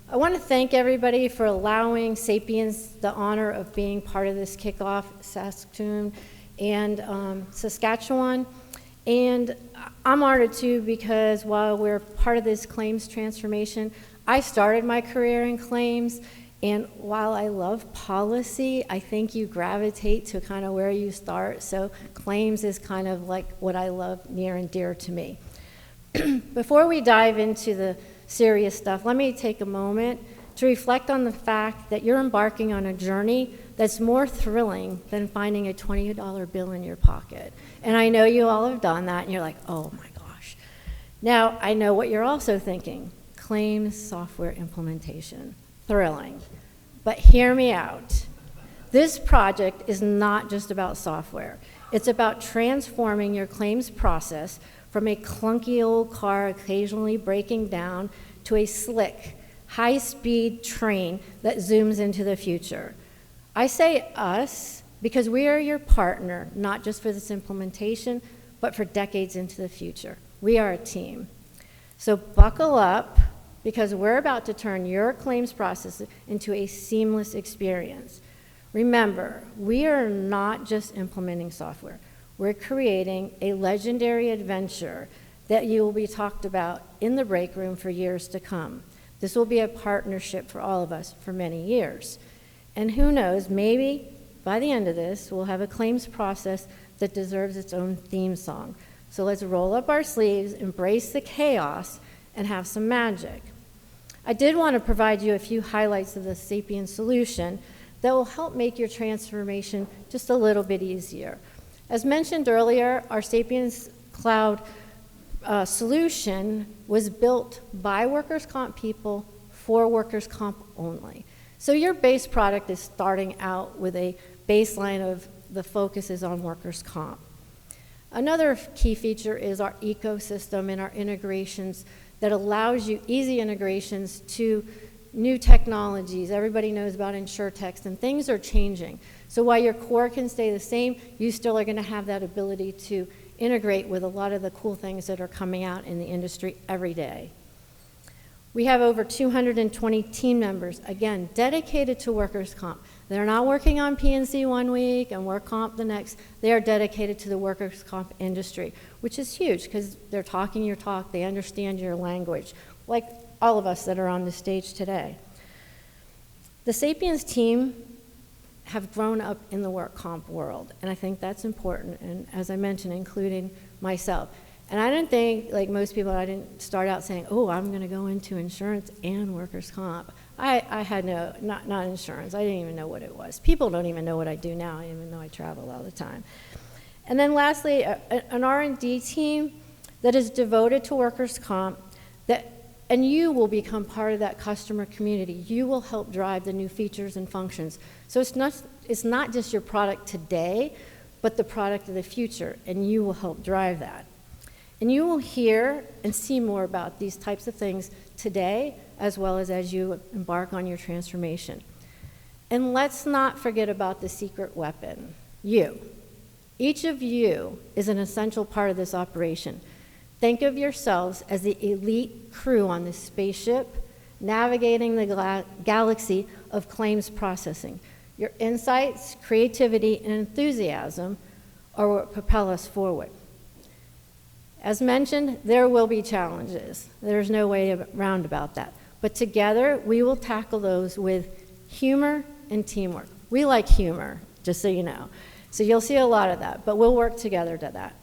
I want to thank everybody for allowing Sapiens the honor of being part of this kickoff, Saskatoon and Saskatchewan. And I'm honored too, because while we're part of this claims transformation, I started my career in claims, and while I love policy, I think you gravitate to kind of where you start. So claims is kind of like what I love, near and dear to me. Before we dive into the serious stuff, let me take a moment to reflect on the fact that you're embarking on a journey that's more thrilling than finding a $20 bill in your pocket. And I know you all have done that, and you're like, oh my gosh. Now, I know what you're also thinking. Claims software implementation. Thrilling. But hear me out. This project is not just about software. It's about transforming your claims process from a clunky old car occasionally breaking down to a slick, high-speed train that zooms into the future. I say us because we are your partner, not just for this implementation, but for decades into the future. We are a team. So buckle up, because we're about to turn your claims process into a seamless experience. Remember, we are not just implementing software. We're creating a legendary adventure that you will be talked about in the break room for years to come. This will be a partnership for all of us for many years. And who knows, maybe by the end of this, we'll have a claims process that deserves its own theme song. So let's roll up our sleeves, embrace the chaos, and have some magic. I did want to provide you a few highlights of the Sapiens solution that will help make your transformation just a little bit easier. As mentioned earlier, our Sapiens Cloud solution was built by workers' comp people for workers' comp only. So your base product is starting out with a baseline of the focus is on workers' comp. Another key feature is our ecosystem and our integrations that allows you easy integrations to new technologies. Everybody knows about InsurText, and things are changing. So while your core can stay the same, you still are going to have that ability to integrate with a lot of the cool things that are coming out in the industry every day. We have over 220 team members, again, dedicated to workers' comp. They're not working on P&C one week and work comp the next. They are dedicated to the workers' comp industry, which is huge because they're talking your talk, they understand your language, like all of us that are on the stage today. The Sapiens team have grown up in the work comp world, and I think that's important, and as I mentioned, including myself. And I didn't think, like most people, I didn't start out saying, oh, I'm going to go into insurance and workers' comp. I had not insurance. I didn't even know what it was. People don't even know what I do now, even though I travel all the time. And then lastly, an R&D team that is devoted to workers' comp, and you will become part of that customer community. You will help drive the new features and functions. So it's not just your product today, but the product of the future, and you will help drive that. And you will hear and see more about these types of things today, as well as you embark on your transformation. And let's not forget about the secret weapon, you. Each of you is an essential part of this operation. Think of yourselves as the elite crew on this spaceship, navigating the galaxy of claims processing. Your insights, creativity, and enthusiasm are what propel us forward. As mentioned, there will be challenges. There's no way around about that. But together, we will tackle those with humor and teamwork. We like humor, just so you know. So you'll see a lot of that, but we'll work together to that.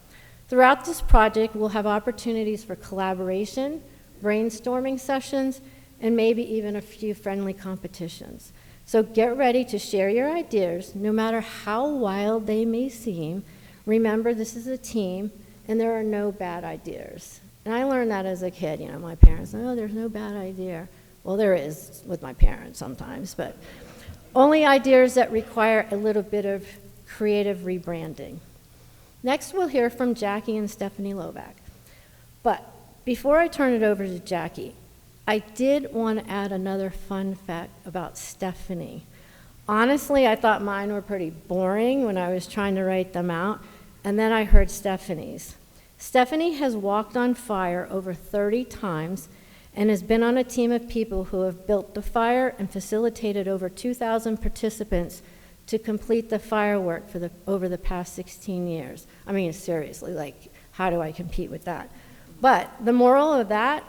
Throughout this project, we'll have opportunities for collaboration, brainstorming sessions, and maybe even a few friendly competitions. So get ready to share your ideas, no matter how wild they may seem. Remember, this is a team, and there are no bad ideas. And I learned that as a kid, my parents, oh, there's no bad idea. Well, there is with my parents sometimes, but only ideas that require a little bit of creative rebranding. Next, we'll hear from Jackie and Stephanie Lovac. But before I turn it over to Jackie, I did want to add another fun fact about Stephanie. Honestly, I thought mine were pretty boring when I was trying to write them out, and then I heard Stephanie's. Stephanie has walked on fire over 30 times and has been on a team of people who have built the fire and facilitated over 2,000 participants to complete the firework over the past 16 years. I mean, seriously, how do I compete with that? But the moral of that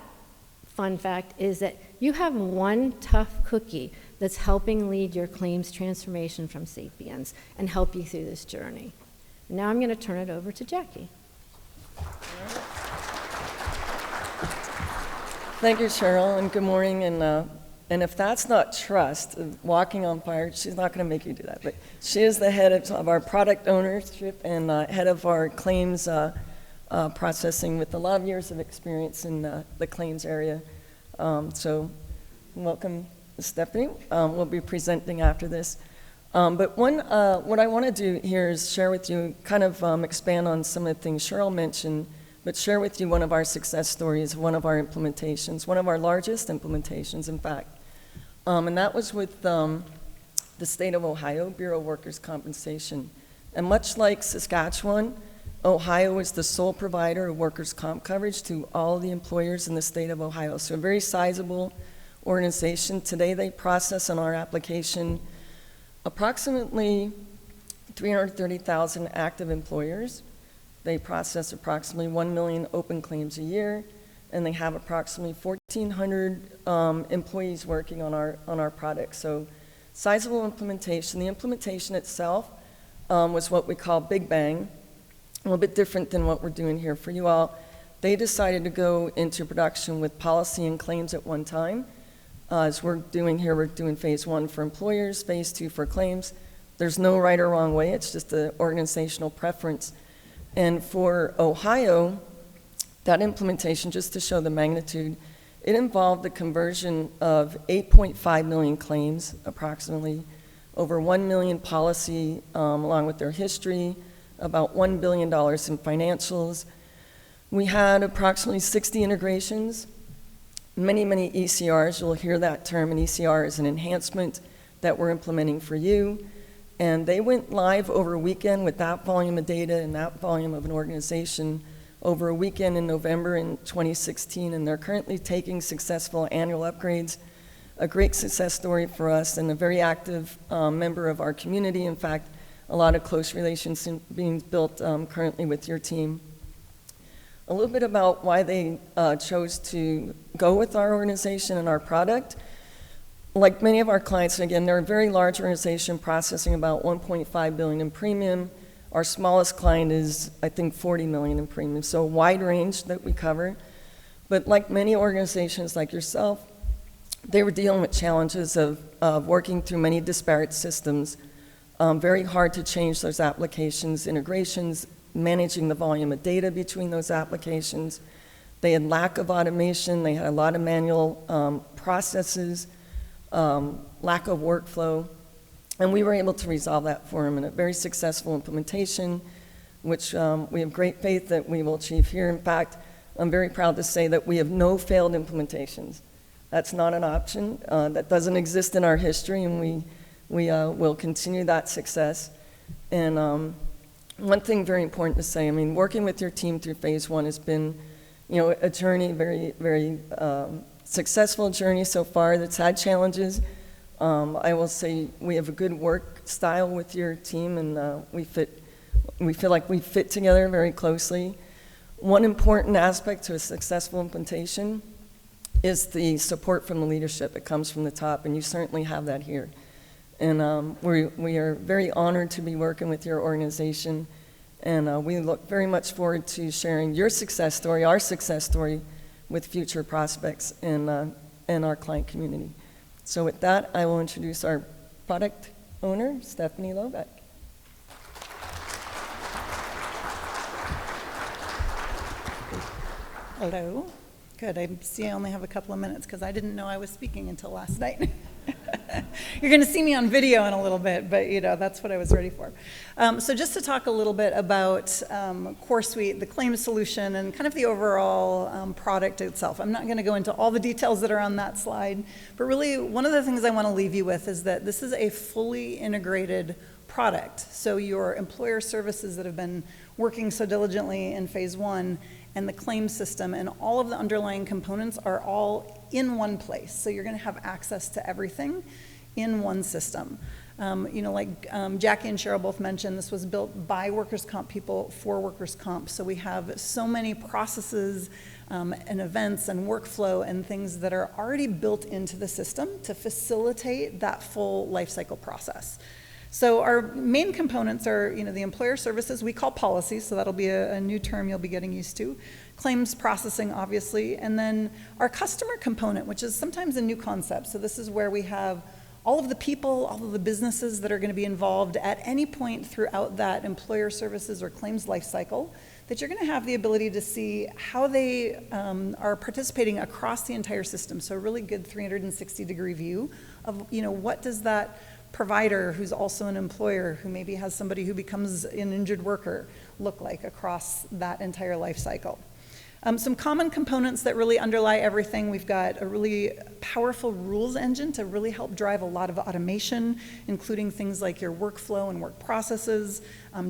fun fact is that you have one tough cookie that's helping lead your claims transformation from Sapiens and help you through this journey. And now I'm going to turn it over to Jackie. Thank you, Cheryl, and good morning. And if that's not trust, walking on fire, she's not going to make you do that. But she is the head of our product ownership and head of our claims processing with a lot of years of experience in the claims area. So welcome, Stephanie. We'll be presenting after this. But what I want to do here is share with you, kind of expand on some of the things Cheryl mentioned, but share with you one of our success stories, one of our implementations, one of our largest implementations, in fact. And that was with the state of Ohio, Bureau of Workers' Compensation. And much like Saskatchewan, Ohio is the sole provider of workers' comp coverage to all the employers in the state of Ohio. So a very sizable organization. Today they process on our application approximately 330,000 active employers. They process approximately 1 million open claims a year, and they have approximately 1,400 employees working on our product. So sizable implementation. The implementation itself was what we call Big Bang, a little bit different than what we're doing here for you all. They decided to go into production with policy and claims at one time. As we're doing here, we're doing phase 1 for employers, phase 2 for claims. There's no right or wrong way, it's just an organizational preference. And for Ohio, that implementation, just to show the magnitude, it involved the conversion of 8.5 million claims, approximately, over 1 million policy, along with their history, about $1 billion in financials. We had approximately 60 integrations, many ECRs. You'll hear that term. An ECR is an enhancement that we're implementing for you. And they went live over a weekend with that volume of data and that volume of an organization over a weekend in November in 2016. And they're currently taking successful annual upgrades, a great success story for us and a very active member of our community. In fact, a lot of close relations being built currently with your team. A little bit about why they chose to go with our organization and our product. Like many of our clients, again, they're a very large organization processing about $1.5 billion in premium, Our smallest client is, I think, 40 million in premium, so a wide range that we cover. But like many organizations like yourself, they were dealing with challenges of working through many disparate systems, very hard to change those applications, integrations, managing the volume of data between those applications. They had lack of automation, they had a lot of manual processes, lack of workflow, and we were able to resolve that for them in a very successful implementation, which we have great faith that we will achieve here. In fact, I'm very proud to say that we have no failed implementations. That's not an option. That doesn't exist in our history, and we will continue that success. And one thing very important to say, I mean, working with your team through phase one has been, you know, a journey, very, very successful journey so far that's had challenges. I will say we have a good work style with your team, and we feel like we fit together very closely. One important aspect to a successful implementation is the support from the leadership that comes from the top, and you certainly have that here. And we are very honored to be working with your organization, and we look very much forward to sharing your success story, our success story, with future prospects and our client community. So with that, I will introduce our product owner, Stephanie Lobeck. Hello. Good. I see I only have a couple of minutes because I didn't know I was speaking until last night. You're going to see me on video in a little bit, but you know that's what I was ready for. So just to talk a little bit about CoreSuite, the claims solution, and kind of the overall product itself. I'm not going to go into all the details that are on that slide, but really one of the things I want to leave you with is that this is a fully integrated product. So your employer services that have been working so diligently in phase one and the claim system and all of the underlying components are all in one place. So you're going to have access to everything in one system. You know, like Jackie and Cheryl both mentioned, this was built by workers' comp people for workers' comp. So we have so many processes and events and workflow and things that are already built into the system to facilitate that full life cycle process. So our main components are, you know, the employer services we call policies, so that'll be a new term you'll be getting used to. Claims processing, obviously, and then our customer component, which is sometimes a new concept. So this is where we have all of the people, all of the businesses that are going to be involved at any point throughout that employer services or claims life cycle, that you're going to have the ability to see how they are participating across the entire system. So a really good 360-degree view of, you know, what does that provider who's also an employer who maybe has somebody who becomes an injured worker look like across that entire life cycle. Some common components that really underlie everything. We've got a really powerful rules engine to really help drive a lot of automation, including things like your workflow and work processes,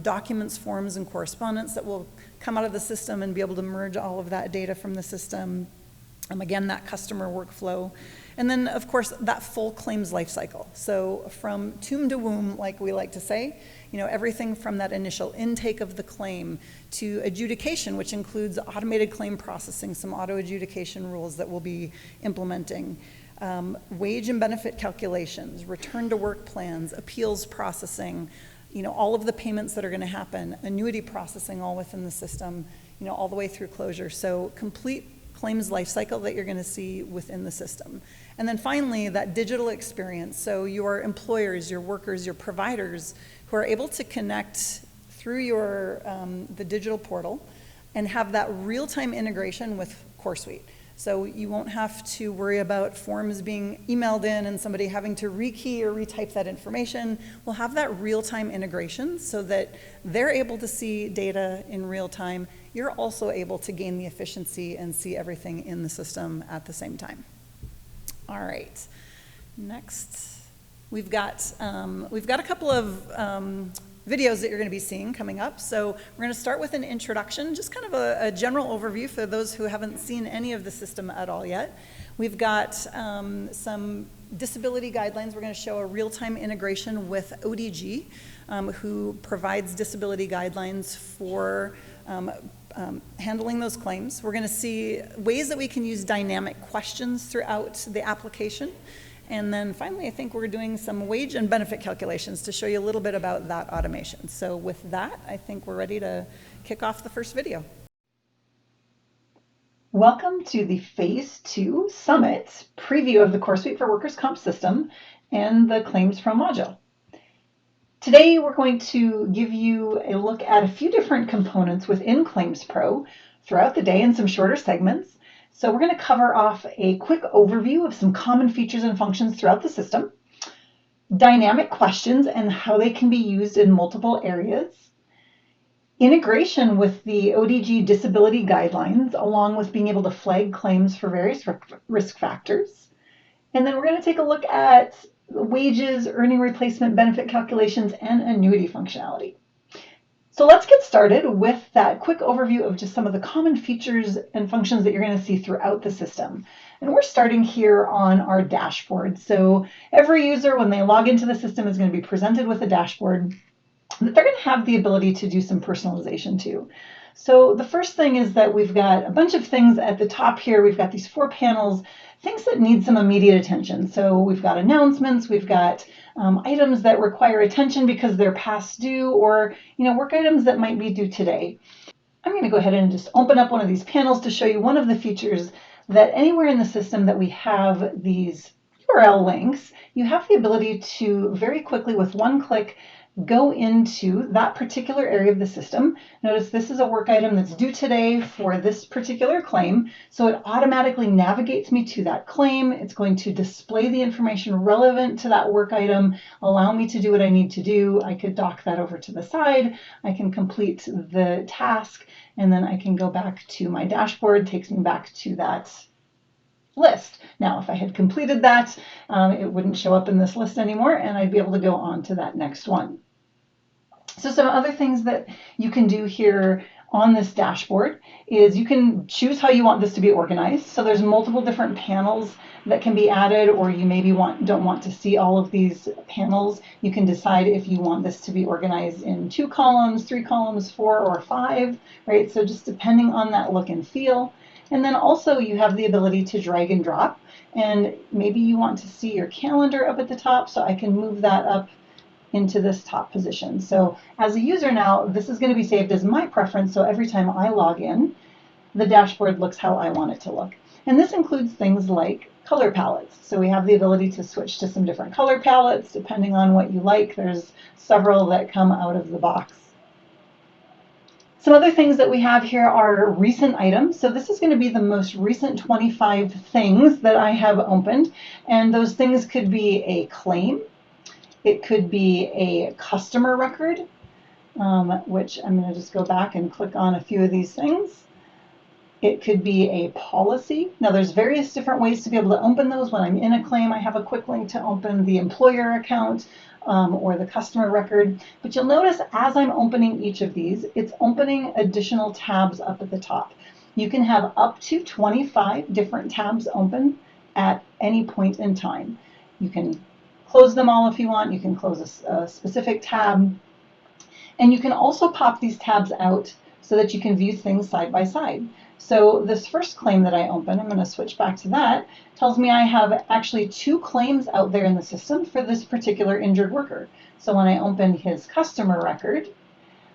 documents, forms, and correspondence that will come out of the system and be able to merge all of that data from the system. Again, that customer workflow. And then, of course, that full claims life cycle. So from tomb to womb, like we like to say, you know, everything from that initial intake of the claim to adjudication, which includes automated claim processing, some auto adjudication rules that we'll be implementing, wage and benefit calculations, return to work plans, appeals processing, you know, all of the payments that are going to happen, annuity processing all within the system, you know, all the way through closure. So complete claims life cycle that you're going to see within the system. And then finally, that digital experience. So your employers, your workers, your providers who are able to connect through your the digital portal and have that real-time integration with CoreSuite. So you won't have to worry about forms being emailed in and somebody having to rekey or retype that information. We'll have that real-time integration so that they're able to see data in real time. You're also able to gain the efficiency and see everything in the system at the same time. All right, next we've got a couple of videos that you're going to be seeing coming up. So we're going to start with an introduction, just kind of a general overview for those who haven't seen any of the system at all yet. We've got some disability guidelines. We're going to show a real-time integration with ODG, who provides disability guidelines for handling those claims. We're going to see ways that we can use dynamic questions throughout the application. And then finally, I think we're doing some wage and benefit calculations to show you a little bit about that automation. So with that, I think we're ready to kick off the first video. Welcome to the Phase 2 Summit preview of the Core Suite for Workers' Comp system and the Claims Pro module. Today, we're going to give you a look at a few different components within Claims Pro throughout the day in some shorter segments. So we're going to cover off a quick overview of some common features and functions throughout the system, dynamic questions and how they can be used in multiple areas, integration with the ODG disability guidelines, along with being able to flag claims for various risk factors. And then we're going to take a look at wages, earning replacement benefit calculations, and annuity functionality. So let's get started with that quick overview of just some of the common features and functions that you're going to see throughout the system. And we're starting here on our dashboard. So every user, when they log into the system, is going to be presented with a dashboard that they're going to have the ability to do some personalization to. So the first thing is that we've got a bunch of things at the top here. We've got these 4 panels, things that need some immediate attention. So we've got announcements, we've got items that require attention because they're past due, or work items that might be due today. I'm going to go ahead and just open up one of these panels to show you one of the features that anywhere in the system that we have these URL links, you have the ability to very quickly with one click go into that particular area of the system. Notice this is a work item that's due today for this particular claim, so it automatically navigates me to that claim. It's going to display the information relevant to that work item, allow me to do what I need to do. I could dock that over to the side, I can complete the task, and then I can go back to my dashboard, takes me back to that list. Now, if I had completed that, it wouldn't show up in this list anymore, and I'd be able to go on to that next one. So some other things that you can do here on this dashboard is you can choose how you want this to be organized. So there's multiple different panels that can be added, or you maybe don't want to see all of these panels. You can decide if you want this to be organized in 2 columns, 3 columns, 4, or 5, right? So just depending on that look and feel. And then also you have the ability to drag and drop, and maybe you want to see your calendar up at the top, so I can move that up into this top position. So as a user now, this is going to be saved as my preference, so every time I log in, the dashboard looks how I want it to look. And this includes things like color palettes. So we have the ability to switch to some different color palettes depending on what you like. There's several that come out of the box. Some other things that we have here are recent items. So this is going to be the most recent 25 things that I have opened. And those things could be a claim. It could be a customer record, which I'm going to just go back and click on a few of these things. It could be a policy. Now there's various different ways to be able to open those. When I'm in a claim, I have a quick link to open the employer account or the customer record. But you'll notice as I'm opening each of these, it's opening additional tabs up at the top. You can have up to 25 different tabs open at any point in time. You can close them all if you want. You can close a specific tab. And you can also pop these tabs out so that you can view things side by side. So this first claim that I open, I'm going to switch back to that, tells me I have actually 2 claims out there in the system for this particular injured worker. So when I open his customer record,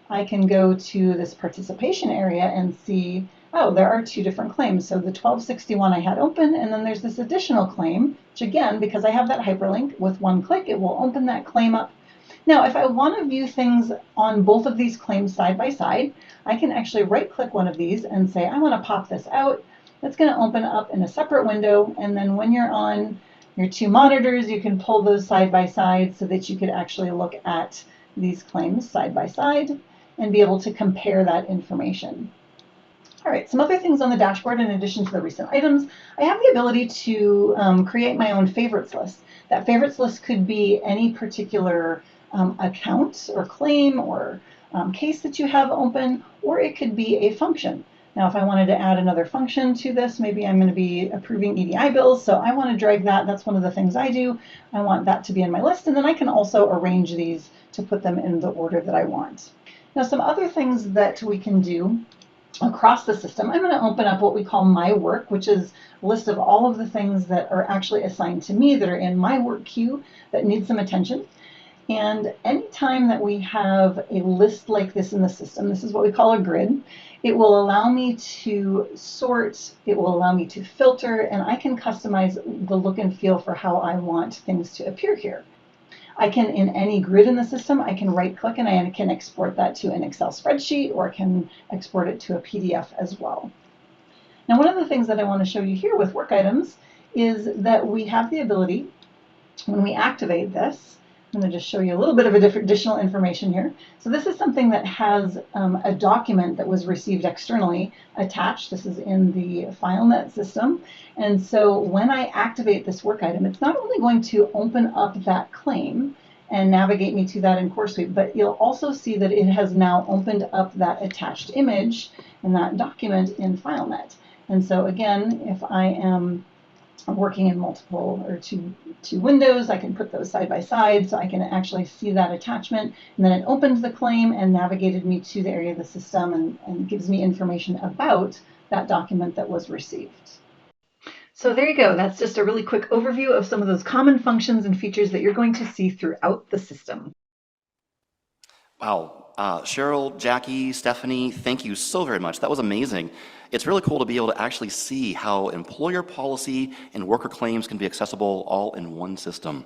I can go to this participation area and see, oh, there are 2 different claims. So the 1261 I had open, and then there's this additional claim, which again, because I have that hyperlink, with one click, it will open that claim up. Now, if I want to view things on both of these claims side by side, I can actually right-click one of these and say, I want to pop this out. That's going to open up in a separate window, and then when you're on your 2 monitors, you can pull those side by side so that you could actually look at these claims side by side and be able to compare that information. All right, some other things on the dashboard in addition to the recent items. I have the ability to create my own favorites list. That favorites list could be any particular account or claim or case that you have open, or it could be a function. Now, if I wanted to add another function to this, maybe I'm going to be approving EDI bills, so I want to drag that. That's one of the things I do. I want that to be in my list, and then I can also arrange these to put them in the order that I want. Now, some other things that we can do across the system, I'm going to open up what we call my work, which is a list of all of the things that are actually assigned to me that are in my work queue that need some attention. And anytime that we have a list like this in the system, this is what we call a grid, it will allow me to sort, it will allow me to filter, and I can customize the look and feel for how I want things to appear here. I can, in any grid in the system, I can right click and I can export that to an Excel spreadsheet, or I can export it to a PDF as well. Now, one of the things that I want to show you here with work items is that we have the ability, when we activate this, I'm going to just show you a little bit of additional information here. So this is something that has a document that was received externally attached. This is in the FileNet system. And so when I activate this work item, it's not only going to open up that claim and navigate me to that in CoreSuite, but you'll also see that it has now opened up that attached image and that document in FileNet. And so again, if I am working in multiple or two windows, I can put those side by side so I can actually see that attachment, and then it opens the claim and navigated me to the area of the system and gives me information about that document that was received. So there you go. That's just a really quick overview of some of those common functions and features that you're going to see throughout the system. Wow. Cheryl, Jackie, Stephanie, thank you so very much. That was amazing. It's really cool to be able to actually see how employer policy and worker claims can be accessible all in one system.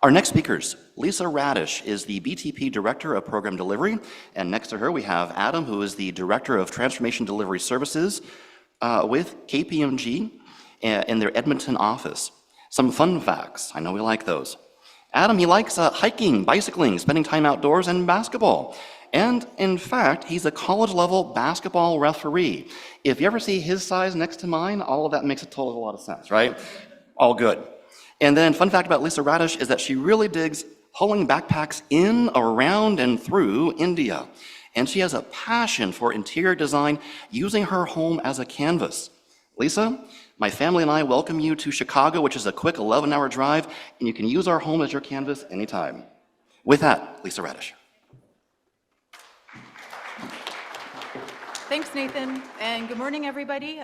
Our next speakers, Lisa Radish is the BTP Director of Program Delivery, and next to her we have Adam, who is the Director of Transformation Delivery Services with KPMG in their Edmonton office. Some fun facts, I know we like those. Adam, he likes hiking, bicycling, spending time outdoors, and basketball. And in fact, he's a college-level basketball referee. If you ever see his size next to mine, all of that makes a total lot of sense, right? All good. And then fun fact about Lisa Radish is that she really digs hauling backpacks in, around, and through India. And she has a passion for interior design, using her home as a canvas. Lisa, my family and I welcome you to Chicago, which is a quick 11-hour drive, and you can use our home as your canvas anytime. With that, Lisa Radish. Thanks, Nathan, and good morning, everybody.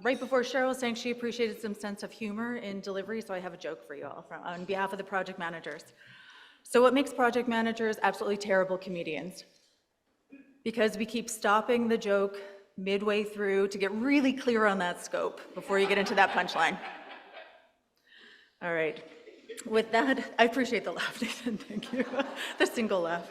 Right before Cheryl was saying she appreciated some sense of humor in delivery, so I have a joke for you all on behalf of the project managers. So what makes project managers absolutely terrible comedians? Because we keep stopping the joke midway through to get really clear on that scope before you get into that punchline. All right. With that, I appreciate the laugh, Nathan. Thank you. The single laugh.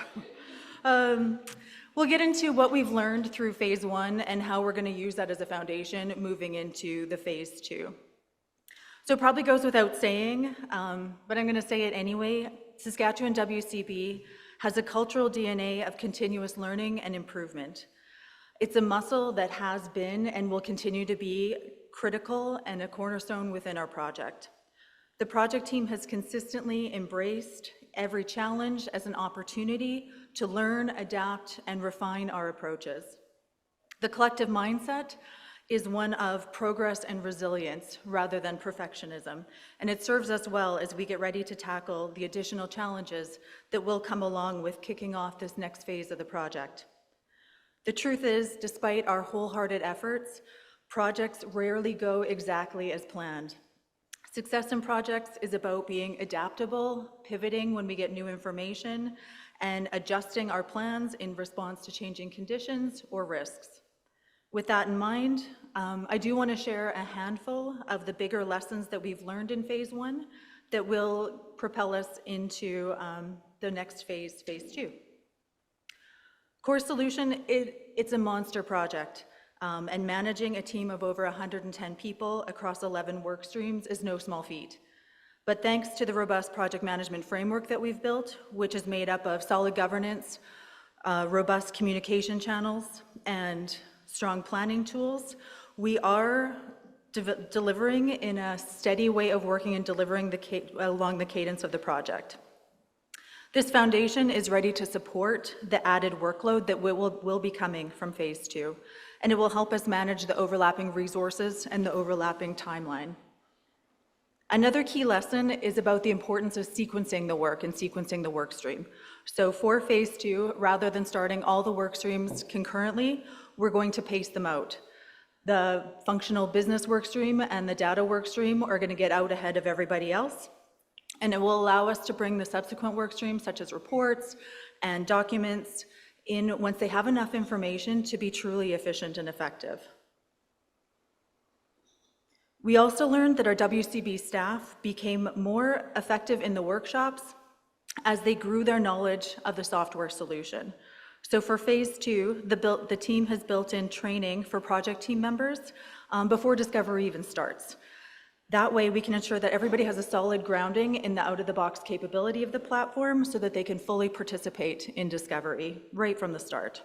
We'll get into what we've learned through phase 1 and how we're going to use that as a foundation moving into the phase 2. So it probably goes without saying, but I'm going to say it anyway. Saskatchewan WCB has a cultural DNA of continuous learning and improvement. It's a muscle that has been and will continue to be critical and a cornerstone within our project. The project team has consistently embraced every challenge as an opportunity to learn, adapt, and refine our approaches. The collective mindset is one of progress and resilience rather than perfectionism, and it serves us well as we get ready to tackle the additional challenges that will come along with kicking off this next phase of the project. The truth is, despite our wholehearted efforts, projects rarely go exactly as planned. Success in projects is about being adaptable, pivoting when we get new information, and adjusting our plans in response to changing conditions or risks. With that in mind, I do want to share a handful of the bigger lessons that we've learned in phase 1 that will propel us into the next phase, phase 2. Core Solution, it's a monster project, and managing a team of over 110 people across 11 work streams is no small feat. But thanks to the robust project management framework that we've built, which is made up of solid governance, robust communication channels, and strong planning tools, we are delivering in a steady way of working and delivering along the cadence of the project. This foundation is ready to support the added workload that will be coming from phase 2, and it will help us manage the overlapping resources and the overlapping timeline. Another key lesson is about the importance of sequencing the work and sequencing the work stream. So for phase 2, rather than starting all the work streams concurrently, we're going to pace them out. The functional business workstream and the data workstream are going to get out ahead of everybody else, and it will allow us to bring the subsequent workstreams, such as reports and documents, in once they have enough information to be truly efficient and effective. We also learned that our WCB staff became more effective in the workshops as they grew their knowledge of the software solution. So for phase 2, the team has built in training for project team members before discovery even starts. That way we can ensure that everybody has a solid grounding in the out-of-the-box capability of the platform so that they can fully participate in discovery right from the start.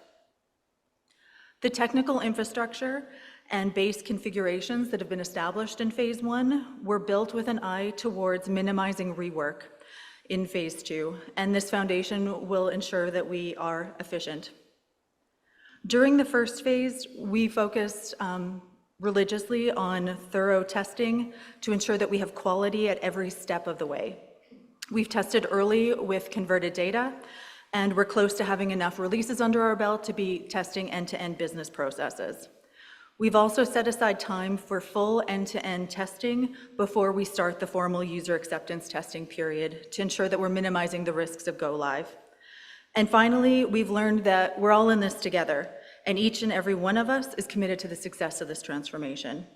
The technical infrastructure and base configurations that have been established in phase 1 were built with an eye towards minimizing rework in phase 2, and this foundation will ensure that we are efficient. During the first phase, we focused religiously on thorough testing to ensure that we have quality at every step of the way. We've tested early with converted data, and we're close to having enough releases under our belt to be testing end-to-end business processes. We've also set aside time for full end-to-end testing before we start the formal user acceptance testing period to ensure that we're minimizing the risks of go live. And finally, we've learned that we're all in this together, and each and every one of us is committed to the success of this transformation.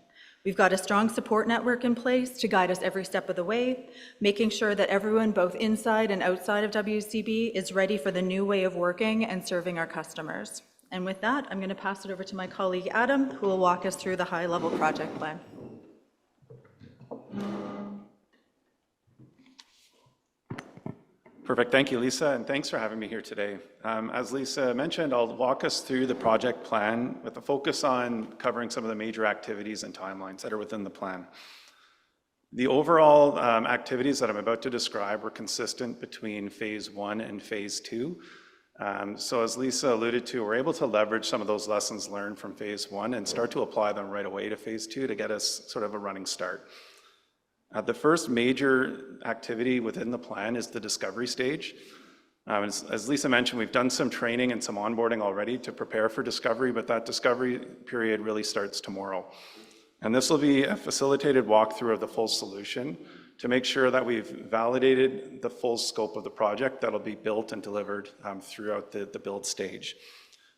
We've got a strong support network in place to guide us every step of the way, making sure that everyone, both inside and outside of WCB, is ready for the new way of working and serving our customers. And with that, I'm going to pass it over to my colleague Adam, who will walk us through the high-level project plan. Perfect. Thank you, Lisa, and thanks for having me here today. As Lisa mentioned, I'll walk us through the project plan with a focus on covering some of the major activities and timelines that are within the plan. The overall activities that I'm about to describe were consistent between phase 1 and phase 2. So as Lisa alluded to, we're able to leverage some of those lessons learned from phase 1 and start to apply them right away to phase 2 to get us sort of a running start. The first major activity within the plan is the discovery stage. As Lisa mentioned, we've done some training and some onboarding already to prepare for discovery, but that discovery period really starts tomorrow. And this will be a facilitated walkthrough of the full solution to make sure that we've validated the full scope of the project that'll be built and delivered throughout the build stage.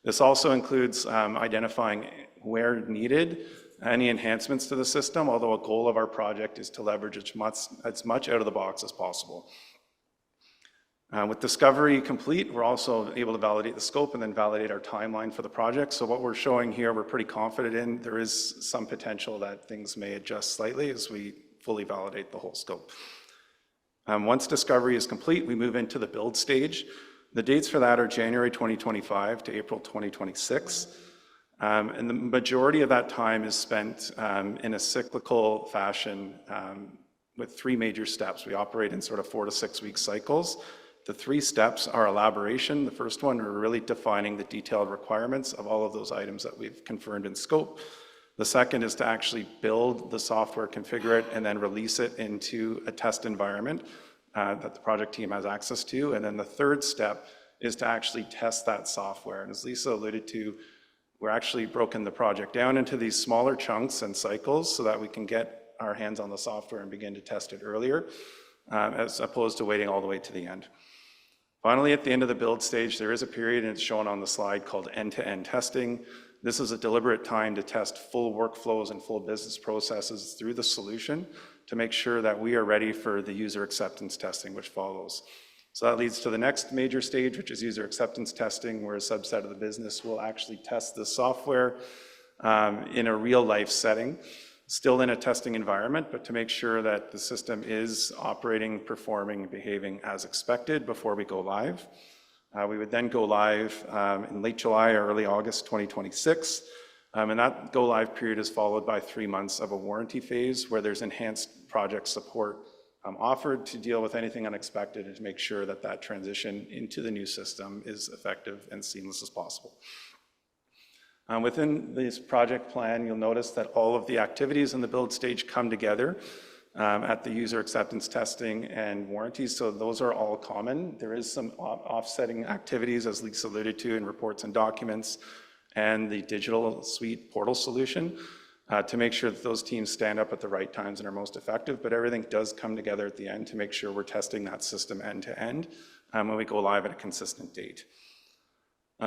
This also includes identifying where needed any enhancements to the system, although a goal of our project is to leverage as much out of the box as possible. With discovery complete, we're also able to validate the scope and then validate our timeline for the project. So what we're showing here, we're pretty confident in. There is some potential that things may adjust slightly as we fully validate the whole scope. Once discovery is complete, we move into the build stage. The dates for that are January 2025 to April 2026. And the majority of that time is spent in a cyclical fashion with 3 major steps. We operate in sort of 4 to 6 week cycles. The 3 steps are elaboration. The first one, we're really defining the detailed requirements of all of those items that we've confirmed in scope. The second is to actually build the software, configure it, and then release it into a test environment that the project team has access to. And then the third step is to actually test that software. And as Lisa alluded to, we're actually broken the project down into these smaller chunks and cycles so that we can get our hands on the software and begin to test it earlier, as opposed to waiting all the way to the end. Finally, at the end of the build stage, there is a period, and it's shown on the slide, called end-to-end testing. This is a deliberate time to test full workflows and full business processes through the solution to make sure that we are ready for the user acceptance testing, which follows. So that leads to the next major stage, which is user acceptance testing, where a subset of the business will actually test the software in a real-life setting, still in a testing environment, but to make sure that the system is operating, performing, behaving as expected before we go live. We would then go live in late July or early August 2026. And that go live period is followed by 3 months of a warranty phase where there's enhanced project support offered to deal with anything unexpected and to make sure that that transition into the new system is effective and seamless as possible. Within this project plan, you'll notice that all of the activities in the build stage come together at the user acceptance testing and warranties, so those are all common. There is some offsetting activities, as Lisa alluded to, in reports and documents, and the digital suite portal solution to make sure that those teams stand up at the right times and are most effective, but everything does come together at the end to make sure we're testing that system end to end when we go live at a consistent date.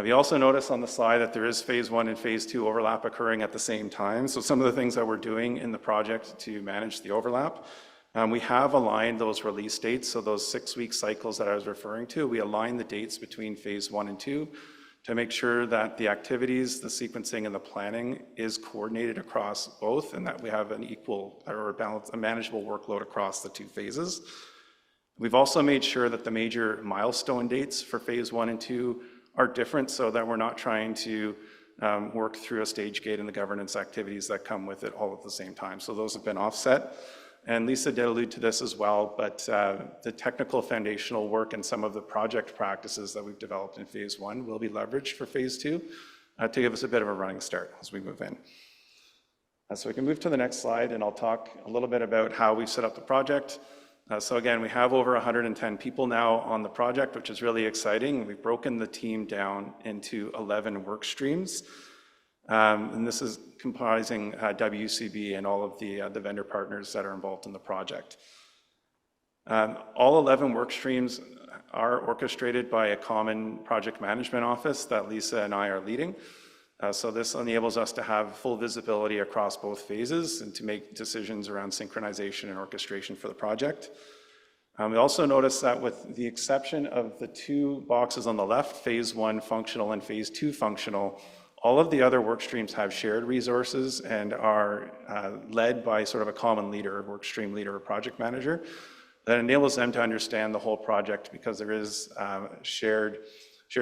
You also notice on the slide that there is phase 1 and phase 2 overlap occurring at the same time. So some of the things that we're doing in the project to manage the overlap, we have aligned those release dates. So those 6-week cycles that I was referring to, we align the dates between phase 1 and 2 to make sure that the activities, the sequencing, and the planning is coordinated across both, and that we have an equal or a manageable workload across the 2 phases. We've also made sure that the major milestone dates for phase 1 and 2 are different so that we're not trying to work through a stage gate and the governance activities that come with it all at the same time. So those have been offset. And Lisa did allude to this as well, but the technical foundational work and some of the project practices that we've developed in phase 1 will be leveraged for phase 2 to give us a bit of a running start as we move in. So we can move to the next slide, and I'll talk a little bit about how we've set up the project. So again, we have over 110 people now on the project, which is really exciting. We've broken the team down into 11 work streams. And this is comprising WCB and all of the vendor partners that are involved in the project. All 11 work streams are orchestrated by a common project management office that Lisa and I are leading. So this enables us to have full visibility across both phases and to make decisions around synchronization and orchestration for the project. We also notice that with the exception of the 2 boxes on the left, phase 1 functional and phase 2 functional, all of the other work streams have shared resources and are led by sort of a common leader, work stream leader or project manager that enables them to understand the whole project because there is shared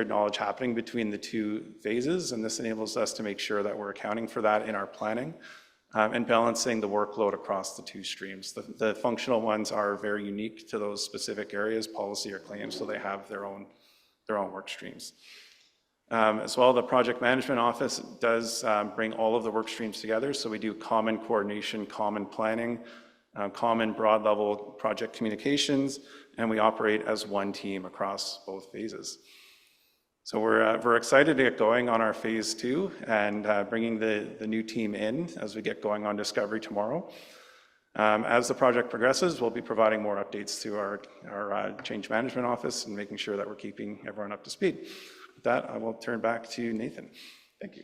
knowledge happening between the 2 phases, and this enables us to make sure that we're accounting for that in our planning and balancing the workload across the 2 streams. The functional ones are very unique to those specific areas, policy or claims, so they have their own work streams. As well, the project management office does bring all of the work streams together, so we do common coordination, common planning, common broad level project communications, and we operate as one team across both phases. So we're excited to get going on our phase 2 and bringing the new team in as we get going on discovery tomorrow. As the project progresses, we'll be providing more updates to our change management office and making sure that we're keeping everyone up to speed. With that, I will turn back to Nathan. Thank you.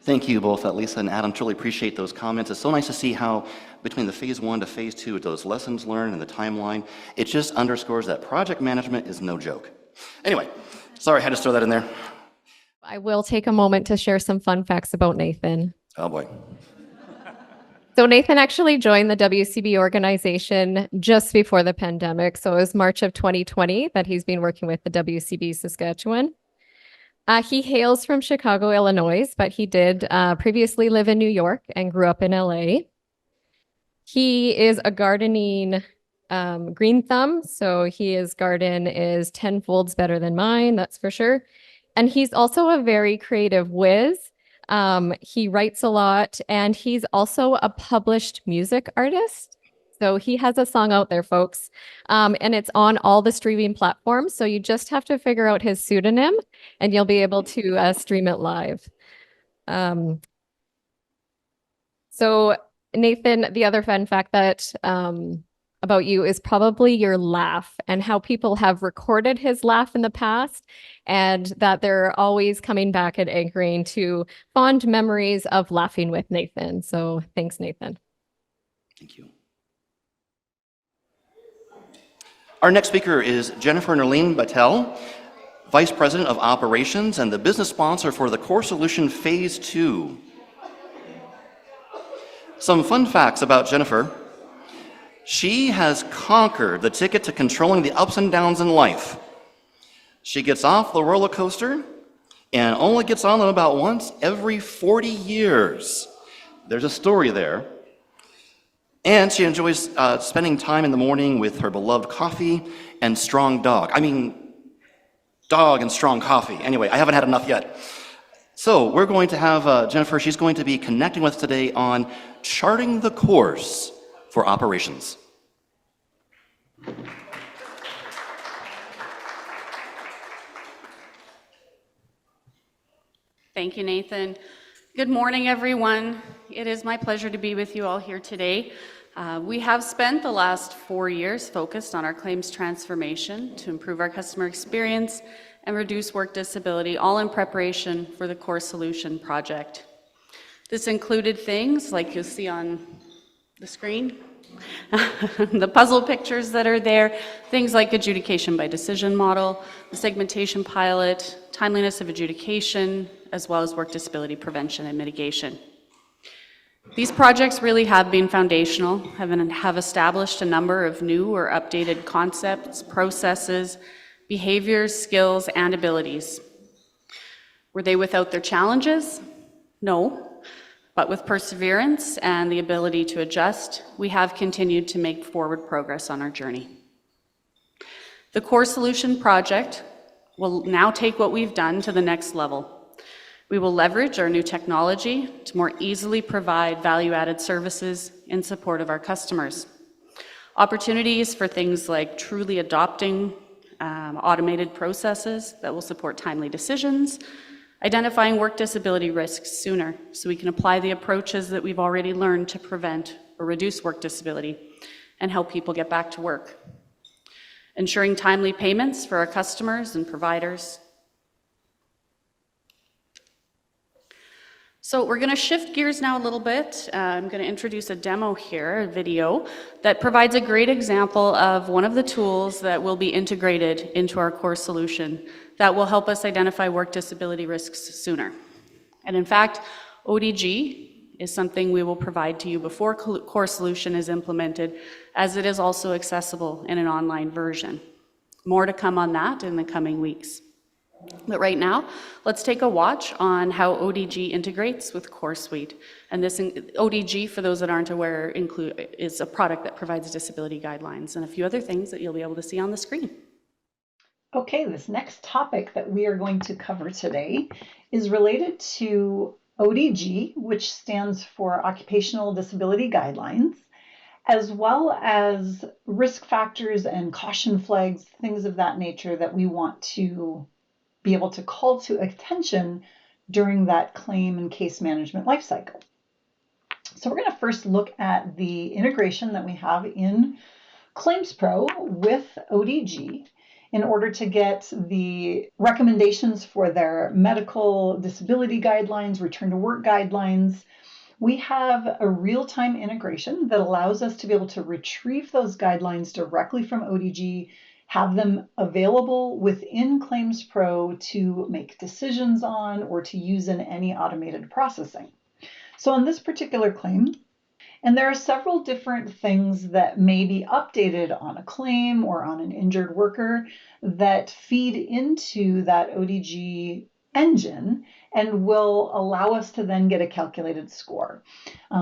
Thank you both, Lisa and Adam. Truly appreciate those comments. It's so nice to see how between the phase 1 to phase 2, those lessons learned and the timeline, it just underscores that project management is no joke. Anyway, sorry, I had to throw that in there. I will take a moment to share some fun facts about Nathan. Oh boy. So Nathan actually joined the WCB organization just before the pandemic. So it was March of 2020 that he's been working with the WCB Saskatchewan. He hails from Chicago, Illinois, but he did previously live in New York and grew up in LA. He is a gardening green thumb, so his garden is 10 folds better than mine, that's for sure. And he's also a very creative whiz. He writes a lot, and he's also a published music artist. So he has a song out there, folks, and it's on all the streaming platforms. So you just have to figure out his pseudonym, and you'll be able to stream it live. So Nathan, the other fun fact that about you is probably your laugh and how people have recorded his laugh in the past, and that they're always coming back and anchoring to fond memories of laughing with Nathan. So thanks, Nathan. Thank you. Our next speaker is Jennifer Nerline Battelle, Vice President of Operations and the business sponsor for the Core Solution Phase 2. Some fun facts about Jennifer. She has conquered the ticket to controlling the ups and downs in life. She gets off the roller coaster and only gets on them about once every 40 years. There's a story there. And she enjoys spending time in the morning with her beloved coffee and strong dog. I mean, dog and strong coffee. Anyway, I haven't had enough yet. So we're going to have Jennifer, she's going to be connecting with us today on charting the course for operations. Thank you, Nathan. Good morning, everyone. It is my pleasure to be with you all here today. We have spent the last 4 years focused on our claims transformation to improve our customer experience and reduce work disability, all in preparation for the Core Solution project. This included things like you'll see on the screen, the puzzle pictures that are there, things like adjudication by decision model, the segmentation pilot, timeliness of adjudication, as well as work disability prevention and mitigation. These projects really have been foundational, have established a number of new or updated concepts, processes, behaviors, skills, and abilities. Were they without their challenges? No. But with perseverance and the ability to adjust, we have continued to make forward progress on our journey. The Core Solution project will now take what we've done to the next level. We will leverage our new technology to more easily provide value-added services in support of our customers. Opportunities for things like truly adopting automated processes that will support timely decisions, identifying work disability risks sooner so we can apply the approaches that we've already learned to prevent or reduce work disability and help people get back to work. Ensuring timely payments for our customers and providers. So we're going to shift gears now a little bit. I'm going to introduce a demo here, a video, that provides a great example of one of the tools that will be integrated into our Core Solution that will help us identify work disability risks sooner. And in fact, ODG is something we will provide to you before Core Solution is implemented, as it is also accessible in an online version. More to come on that in the coming weeks. But right now, let's take a watch on how ODG integrates with Core Suite. And this ODG, for those that aren't aware, is a product that provides disability guidelines and a few other things that you'll be able to see on the screen. Okay, this next topic that we are going to cover today is related to ODG, which stands for Occupational Disability Guidelines, as well as risk factors and caution flags, things of that nature that we want to be able to call to attention during that claim and case management lifecycle. So we're going to first look at the integration that we have in Claims Pro with ODG in order to get the recommendations for their medical disability guidelines, return to work guidelines. We have a real-time integration that allows us to be able to retrieve those guidelines directly from ODG, have them available within Claims Pro to make decisions on or to use in any automated processing. So on this particular claim, and there are several different things that may be updated on a claim or on an injured worker that feed into that ODG engine and will allow us to then get a calculated score.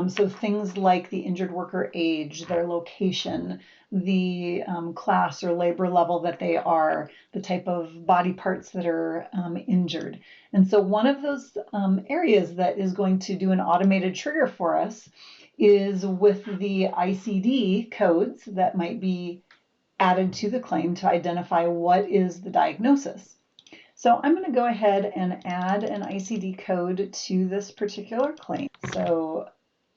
So things like the injured worker age, their location, the class or labor level that they are, the type of body parts that are injured. And so one of those areas that is going to do an automated trigger for us is with the ICD codes that might be added to the claim to identify what is the diagnosis. So I'm going to go ahead and add an ICD code to this particular claim. So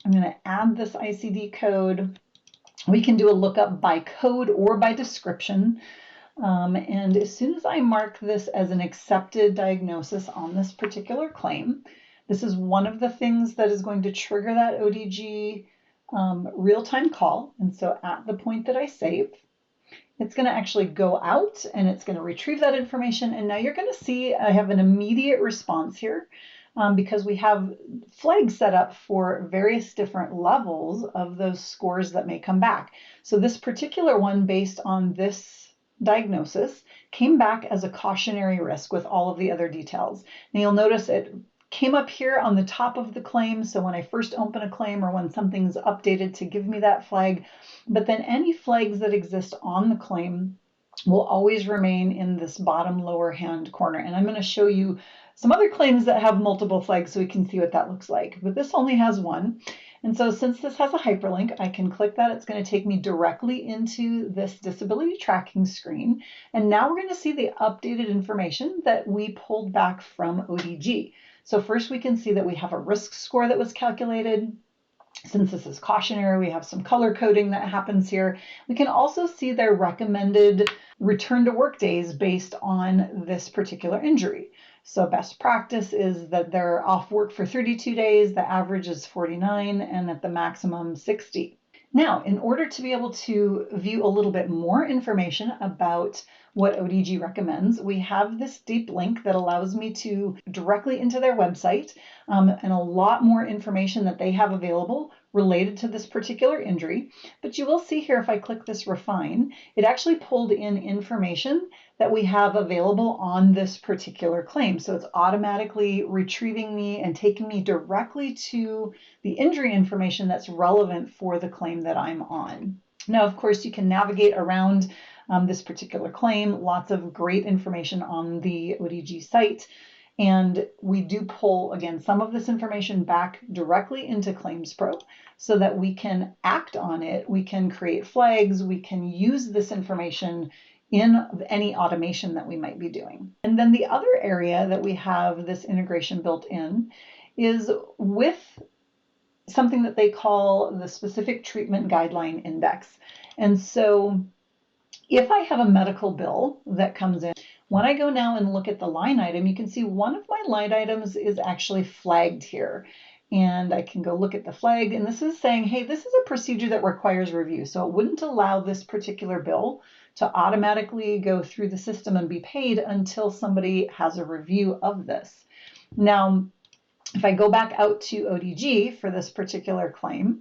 I'm going to add this ICD code. We can do a lookup by code or by description. And as soon as I mark this as an accepted diagnosis on this particular claim, this is one of the things that is going to trigger that ODG real-time call. And so at the point that I save, it's going to actually go out and it's going to retrieve that information. And now you're going to see I have an immediate response here because we have flags set up for various different levels of those scores that may come back. So this particular one, based on this diagnosis, came back as a cautionary risk with all of the other details. Now you'll notice it came up here on the top of the claim. So when I first open a claim or when something's updated to give me that flag, but then any flags that exist on the claim will always remain in this bottom lower hand corner. And I'm going to show you some other claims that have multiple flags so we can see what that looks like. But this only has one. And so since this has a hyperlink, I can click that. It's going to take me directly into this disability tracking screen. And now we're going to see the updated information that we pulled back from ODG. So first we can see that we have a risk score that was calculated. Since this is cautionary, we have some color coding that happens here. We can also see their recommended return to work days based on this particular injury. So best practice is that they're off work for 32 days, the average is 49, and at the maximum 60. Now, in order to be able to view a little bit more information about what ODG recommends, we have this deep link that allows me to directly into their website and a lot more information that they have available related to this particular injury. But you will see here, if I click this refine, it actually pulled in information that we have available on this particular claim. So it's automatically retrieving me and taking me directly to the injury information that's relevant for the claim that I'm on. Now, of course, you can navigate around this particular claim, lots of great information on the ODG site. And we do pull, again, some of this information back directly into Claims Pro so that we can act on it. We can create flags. We can use this information in any automation that we might be doing. And then the other area that we have this integration built in is with something that they call the Specific Treatment Guideline Index. And so if I have a medical bill that comes in, when I go now and look at the line item, you can see one of my line items is actually flagged here. And I can go look at the flag, and this is saying, hey, this is a procedure that requires review. So it wouldn't allow this particular bill to automatically go through the system and be paid until somebody has a review of this. Now, if I go back out to ODG for this particular claim,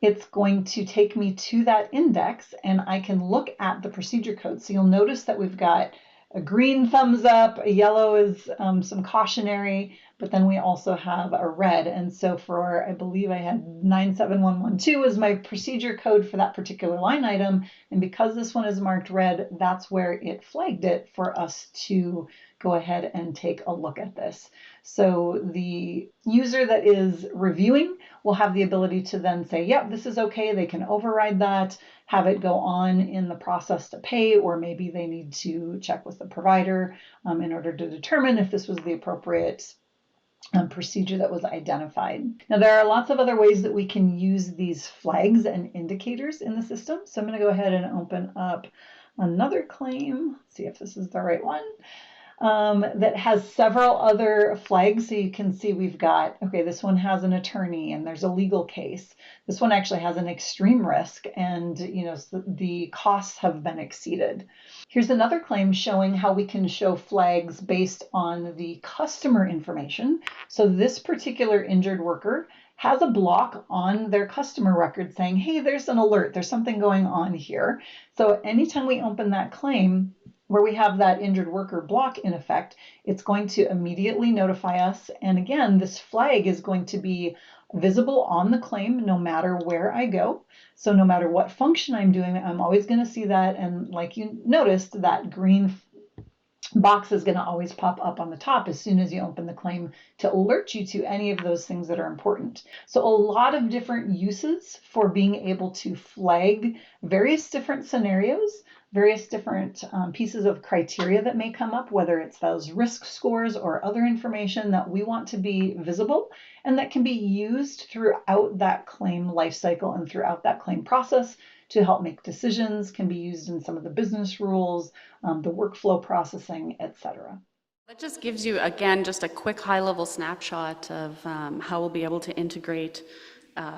it's going to take me to that index and I can look at the procedure code. So you'll notice that we've got a green thumbs up, a yellow is some cautionary, but then we also have a red. And so for, I believe I had 97112 as my procedure code for that particular line item. And because this one is marked red, that's where it flagged it for us to go ahead and take a look at this. So the user that is reviewing will have the ability to then say, yep, this is okay. They can override that, have it go on in the process to pay, or maybe they need to check with the provider in order to determine if this was the appropriate procedure that was identified. Now, there are lots of other ways that we can use these flags and indicators in the system. So I'm going to go ahead and open up another claim, see if this is the right one. That has several other flags. So you can see we've got, okay, this one has an attorney and there's a legal case. This one actually has an extreme risk and, you know, the costs have been exceeded. Here's another claim showing how we can show flags based on the customer information. So this particular injured worker has a block on their customer record saying, hey, there's an alert, there's something going on here. So anytime we open that claim, where we have that injured worker block in effect, it's going to immediately notify us. And again, this flag is going to be visible on the claim no matter where I go. So no matter what function I'm doing, I'm always going to see that. And like you noticed, that green box is going to always pop up on the top as soon as you open the claim to alert you to any of those things that are important. So a lot of different uses for being able to flag various different scenarios, various different pieces of criteria that may come up, whether it's those risk scores or other information that we want to be visible and that can be used throughout that claim lifecycle and throughout that claim process to help make decisions, can be used in some of the business rules, the workflow processing, etc. That just gives you, again, just a quick high-level snapshot of how we'll be able to integrate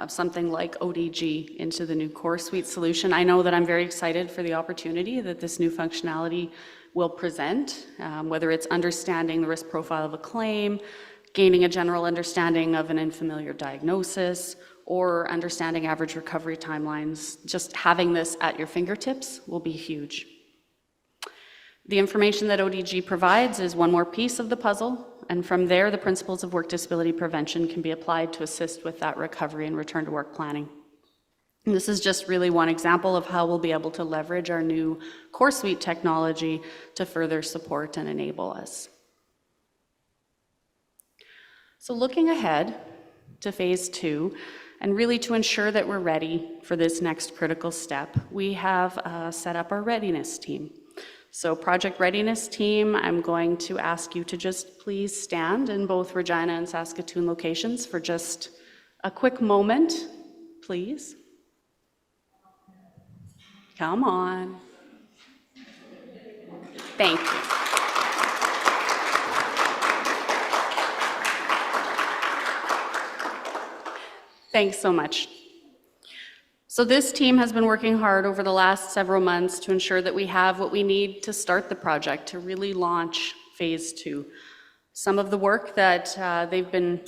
something like ODG into the new Core Suite solution. I know that I'm very excited for the opportunity that this new functionality will present, whether it's understanding the risk profile of a claim, gaining a general understanding of an unfamiliar diagnosis, or understanding average recovery timelines. Just having this at your fingertips will be huge. The information that ODG provides is one more piece of the puzzle, and from there, the principles of work disability prevention can be applied to assist with that recovery and return to work planning. And this is just really one example of how we'll be able to leverage our new Core Suite technology to further support and enable us. So looking ahead to phase 2, And really to ensure that we're ready for this next critical step, we have set up our readiness team. So project readiness team, I'm going to ask you to just please stand in both Regina and Saskatoon locations for just a quick moment, please. Come on. Thank you. Thanks so much. So this team has been working hard over the last several months to ensure that we have what we need to start the project, to really launch phase 2. Some of the work that they've been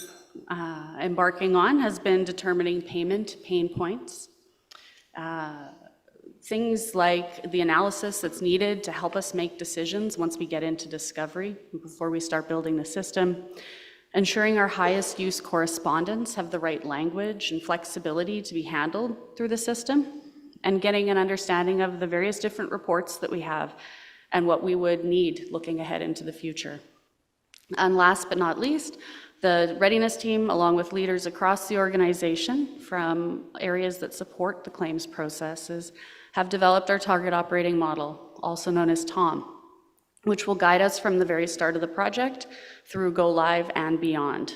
embarking on has been determining payment pain points, things like the analysis that's needed to help us make decisions once we get into discovery, before we start building the system, ensuring our highest use correspondents have the right language and flexibility to be handled through the system, and getting an understanding of the various different reports that we have and what we would need looking ahead into the future. And last but not least, the readiness team, along with leaders across the organization from areas that support the claims processes, have developed our target operating model, also known as TOM, which will guide us from the very start of the project through go live and beyond.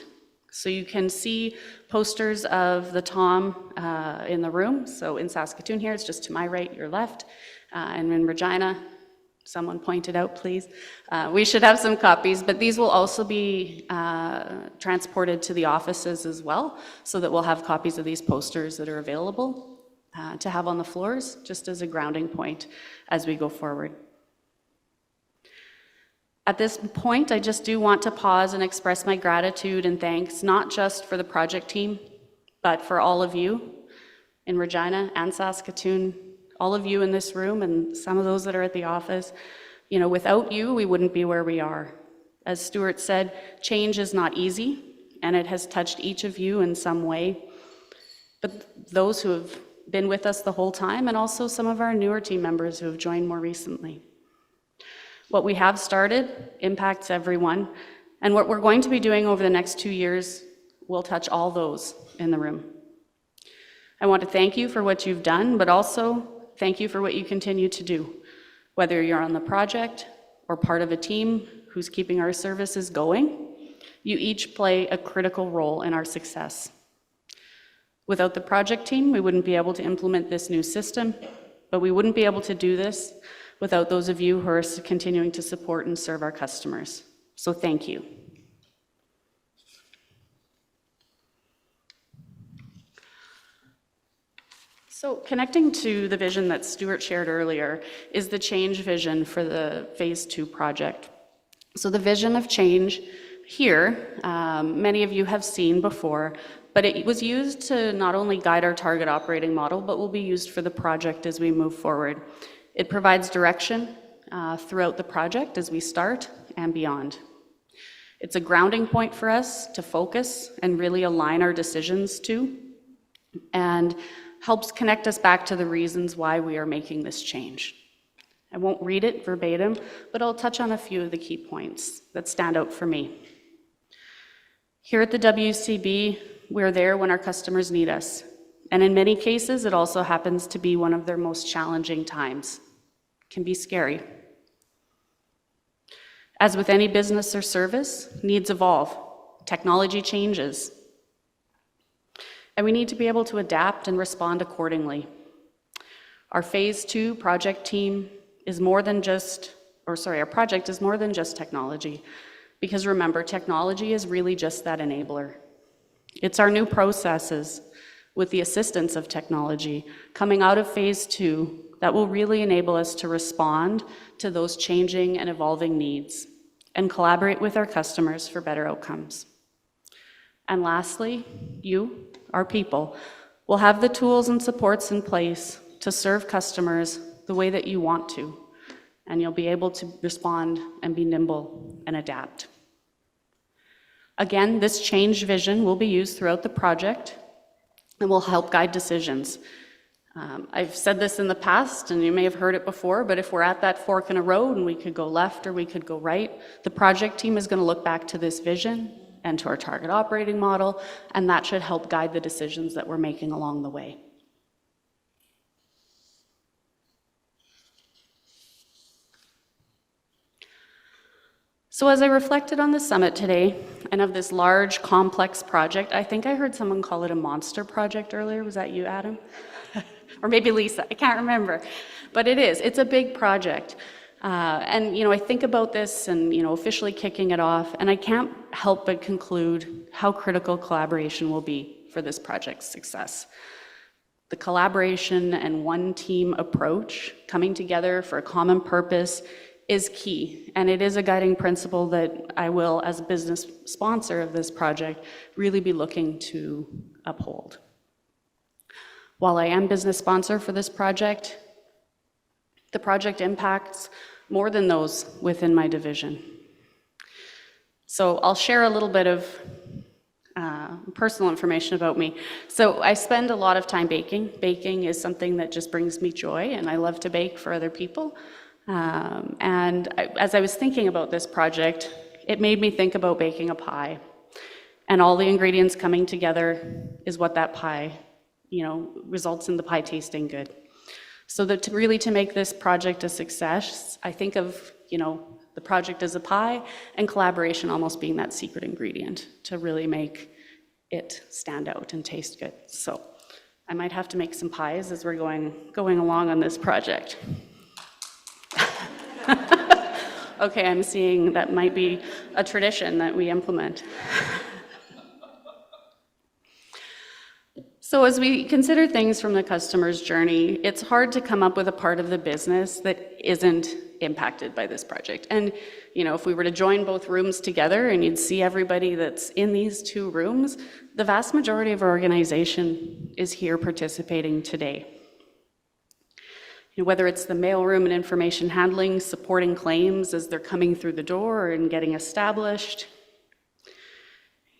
So you can see posters of the TOM in the room. So in Saskatoon here, it's just to my right, your left. And in Regina, someone pointed out, please. We should have some copies, but these will also be transported to the offices as well, so that we'll have copies of these posters that are available to have on the floors, just as a grounding point as we go forward. At this point, I just do want to pause and express my gratitude and thanks, not just for the project team, but for all of you in Regina and Saskatoon, all of you in this room and some of those that are at the office. You know, without you, we wouldn't be where we are. As Stuart said, change is not easy, and it has touched each of you in some way. But those who have been with us the whole time, and also some of our newer team members who have joined more recently. What we have started impacts everyone, and what we're going to be doing over the next 2 years will touch all those in the room. I want to thank you for what you've done, but also thank you for what you continue to do, whether you're on the project or part of a team who's keeping our services going. You each play a critical role in our success. Without the project team, we wouldn't be able to implement this new system, but we wouldn't be able to do this without those of you who are continuing to support and serve our customers. So thank you. So connecting to the vision that Stuart shared earlier is the change vision for the Phase 2 project. So the vision of change here, many of you have seen before, but it was used to not only guide our target operating model, but will be used for the project as we move forward. It provides direction throughout the project as we start and beyond. It's a grounding point for us to focus and really align our decisions to, and helps connect us back to the reasons why we are making this change. I won't read it verbatim, but I'll touch on a few of the key points that stand out for me. Here at the WCB, we're there when our customers need us. And in many cases, it also happens to be one of their most challenging times. It can be scary. As with any business or service, needs evolve. Technology changes. And we need to be able to adapt and respond accordingly. Our Phase 2 project team is more than just, our project is more than just technology. Because remember, technology is really just that enabler. It's our new processes, with the assistance of technology, coming out of Phase 2 that will really enable us to respond to those changing and evolving needs and collaborate with our customers for better outcomes. And lastly, you, our people, will have the tools and supports in place to serve customers the way that you want to, and you'll be able to respond and be nimble and adapt. Again, this change vision will be used throughout the project and will help guide decisions. I've said this in the past, and you may have heard it before, but if we're at that fork in a road and we could go left or we could go right, the project team is going to look back to this vision and to our target operating model, and that should help guide the decisions that we're making along the way. So as I reflected on the summit today, and of this large, complex project, I think I heard someone call it a monster project earlier. Was that you, Adam? Or maybe Lisa, I can't remember. But it is, it's a big project. And I think about this and officially kicking it off, and I can't help but conclude how critical collaboration will be for this project's success. The collaboration and one team approach, coming together for a common purpose, is key, and it is a guiding principle that I will, as a business sponsor of this project, really be looking to uphold. While I am business sponsor for this project, the project impacts more than those within my division. So I'll share a little bit of personal information about me. So I spend a lot of time baking. Baking is something that just brings me joy, and I love to bake for other people. As I was thinking about this project, it made me think about baking a pie. And all the ingredients coming together is what that pie, results in the pie tasting good. So that to make this project a success, I think of, the project as a pie and collaboration almost being that secret ingredient to really make it stand out and taste good. So I might have to make some pies as we're going along on this project. Okay, I'm seeing that might be a tradition that we implement. So as we consider things from the customer's journey, it's hard to come up with a part of the business that isn't impacted by this project. And, if we were to join both rooms together and you'd see everybody that's in these two rooms, the vast majority of our organization is here participating today. Whether it's the mailroom and information handling, supporting claims as they're coming through the door and getting established,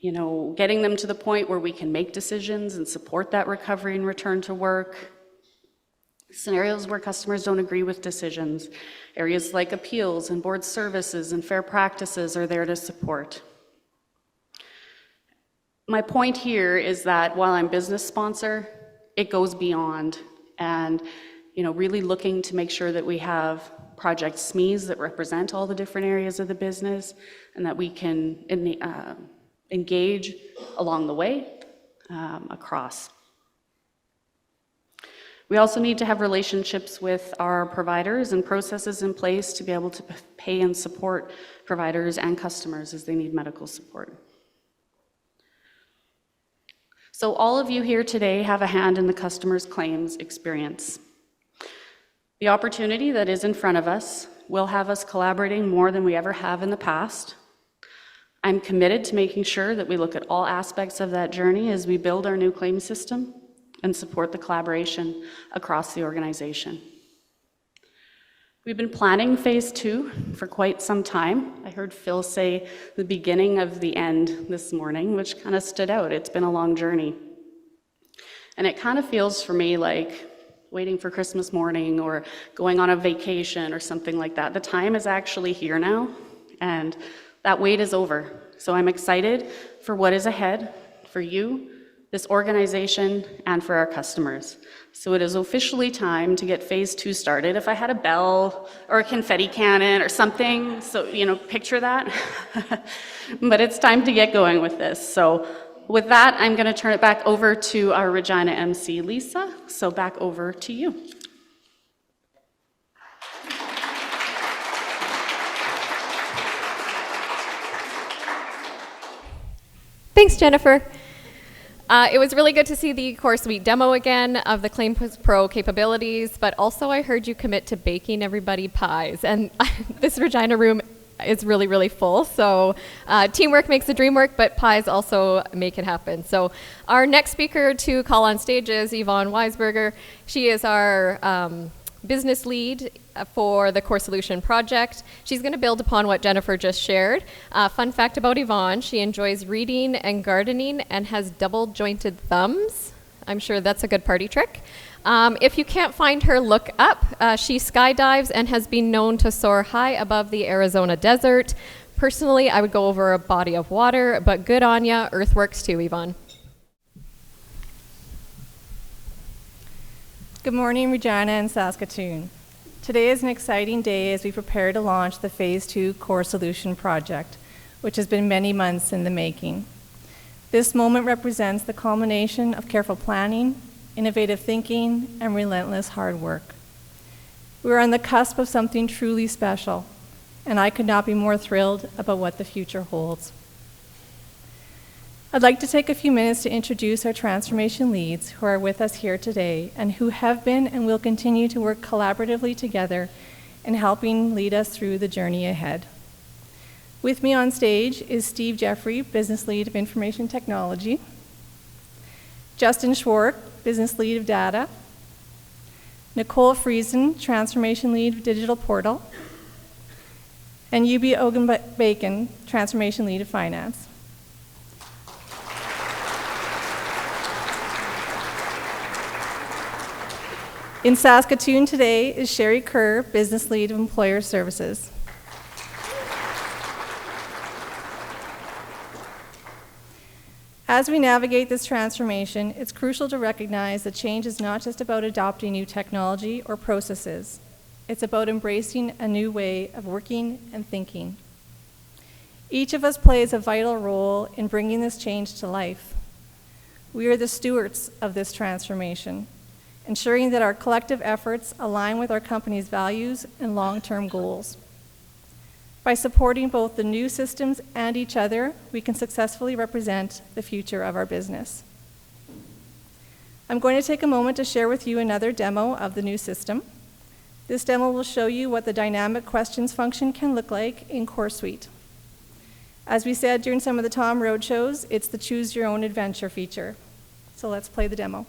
getting them to the point where we can make decisions and support that recovery and return to work. Scenarios where customers don't agree with decisions, areas like appeals and board services and fair practices are there to support. My point here is that while I'm business sponsor, it goes beyond, and really looking to make sure that we have project SMEs that represent all the different areas of the business and that we can engage along the way across. We also need to have relationships with our providers and processes in place to be able to pay and support providers and customers as they need medical support. So all of you here today have a hand in the customer's claims experience. The opportunity that is in front of us will have us collaborating more than we ever have in the past. I'm committed to making sure that we look at all aspects of that journey as we build our new claim system and support the collaboration across the organization. We've been planning phase 2 for quite some time. I heard Phil say the beginning of the end this morning, which kind of stood out. It's been a long journey. And it kind of feels for me like waiting for Christmas morning or going on a vacation or something like that. The time is actually here now, and that wait is over. So I'm excited for what is ahead for you, this organization, and for our customers. So it is officially time to get phase 2 started. If I had a bell or a confetti cannon or something, so, picture that. But it's time to get going with this. So with that, I'm going to turn it back over to our Regina MC, Lisa. So back over to you. Thanks, Jennifer. It was really good to see the Core Suite demo again of the Claims Pro capabilities, but also I heard you commit to baking everybody pies. And this Regina room is really, really full. So teamwork makes the dream work, but pies also make it happen. So our next speaker to call on stage is Yvonne Weisberger. She is our business lead for the Core Solution project. She's going to build upon what Jennifer just shared. Fun fact about Yvonne, she enjoys reading and gardening and has double jointed thumbs. I'm sure that's a good party trick. If you can't find her, look up. She skydives and has been known to soar high above the Arizona desert. Personally, I would go over a body of water, but good on ya. Earthworks too, Yvonne. Good morning, Regina and Saskatoon. Today is an exciting day as we prepare to launch the Phase 2 Core Solution project, which has been many months in the making. This moment represents the culmination of careful planning, innovative thinking, and relentless hard work. We are on the cusp of something truly special, and I could not be more thrilled about what the future holds. I'd like to take a few minutes to introduce our transformation leads who are with us here today and who have been and will continue to work collaboratively together in helping lead us through the journey ahead. With me on stage is Steve Jeffrey, Business Lead of Information Technology, Justin Schwartz, Business Lead of Data, Nicole Friesen, Transformation Lead of Digital Portal, and Yubi Ogunbacon, Transformation Lead of Finance. In Saskatoon today is Sherry Kerr, Business Lead of Employer Services. As we navigate this transformation, it's crucial to recognize that change is not just about adopting new technology or processes. It's about embracing a new way of working and thinking. Each of us plays a vital role in bringing this change to life. We are the stewards of this transformation, ensuring that our collective efforts align with our company's values and long-term goals. By supporting both the new systems and each other, we can successfully represent the future of our business. I'm going to take a moment to share with you another demo of the new system. This demo will show you what the dynamic questions function can look like in Core Suite. As we said during some of the Tom Roadshows, it's the choose your own adventure feature. So let's play the demo.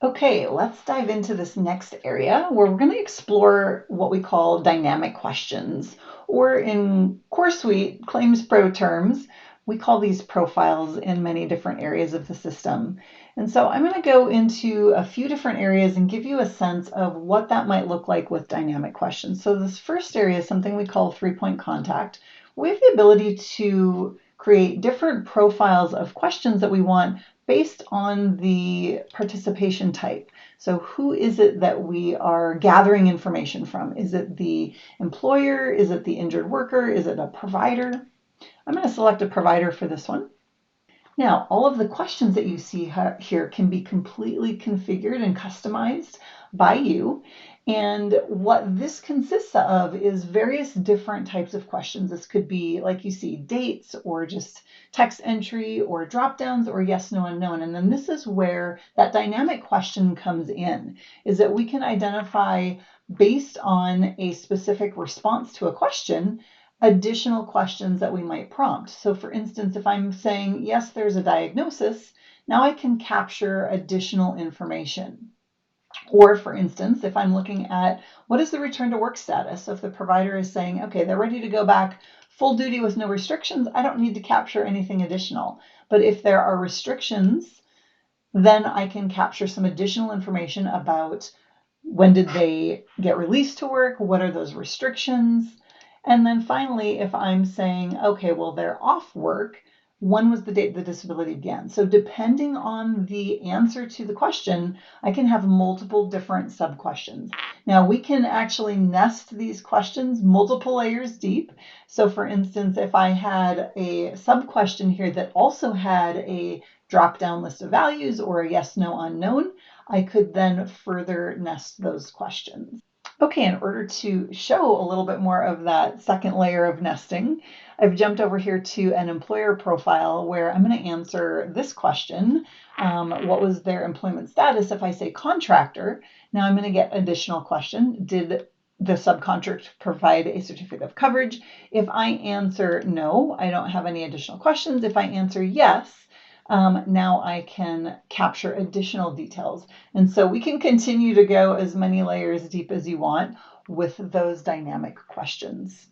Okay, let's dive into this next area where we're going to explore what we call dynamic questions, or in Core Suite Claims Pro terms, we call these profiles in many different areas of the system. And so I'm going to go into a few different areas and give you a sense of what that might look like with dynamic questions. So this first area is something we call three-point contact. We have the ability to create different profiles of questions that we want based on the participation type. So who is it that we are gathering information from? Is it the employer? Is it the injured worker? Is it a provider? I'm going to select a provider for this one. Now, all of the questions that you see here can be completely configured and customized by you. And what this consists of is various different types of questions. This could be, like you see, dates or just text entry or drop downs or yes, no, unknown. And then this is where that dynamic question comes in, is that we can identify based on a specific response to a question, additional questions that we might prompt. So for instance, if I'm saying, yes, there's a diagnosis, now I can capture additional information. Or for instance, if I'm looking at what is the return to work status, so if the provider is saying, okay, they're ready to go back full duty with no restrictions, I don't need to capture anything additional. But if there are restrictions, then I can capture some additional information about when did they get released to work, what are those restrictions. And then finally, if I'm saying, okay, well, they're off work, when was the date the disability began? So depending on the answer to the question, I can have multiple different sub-questions. Now, we can actually nest these questions multiple layers deep. So for instance, if I had a sub-question here that also had a drop-down list of values or a yes, no, unknown, I could then further nest those questions. Okay, in order to show a little bit more of that second layer of nesting, I've jumped over here to an employer profile where I'm going to answer this question. What was their employment status? If I say contractor, now I'm going to get additional question. Did the subcontractor provide a certificate of coverage? If I answer no, I don't have any additional questions. If I answer yes, now I can capture additional details. And so we can continue to go as many layers deep as you want with those dynamic questions.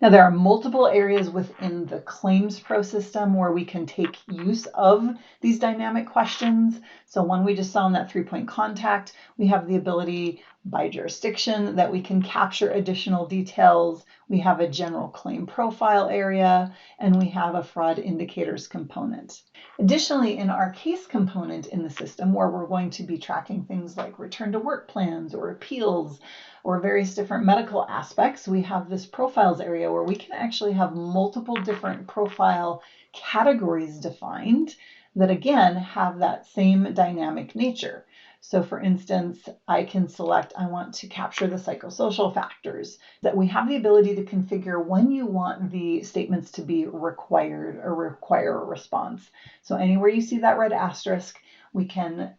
Now, there are multiple areas within the Claims Pro system where we can take use of these dynamic questions. So one we just saw in that three-point contact, we have the ability by jurisdiction that we can capture additional details. We have a general claim profile area, and we have a fraud indicators component. Additionally, in our case component in the system, where we're going to be tracking things like return to work plans or appeals or various different medical aspects, we have this profiles area where we can actually have multiple different profile categories defined that again have that same dynamic nature. So for instance, I can select, I want to capture the psychosocial factors, that we have the ability to configure when you want the statements to be required or require a response. So anywhere you see that red asterisk, we can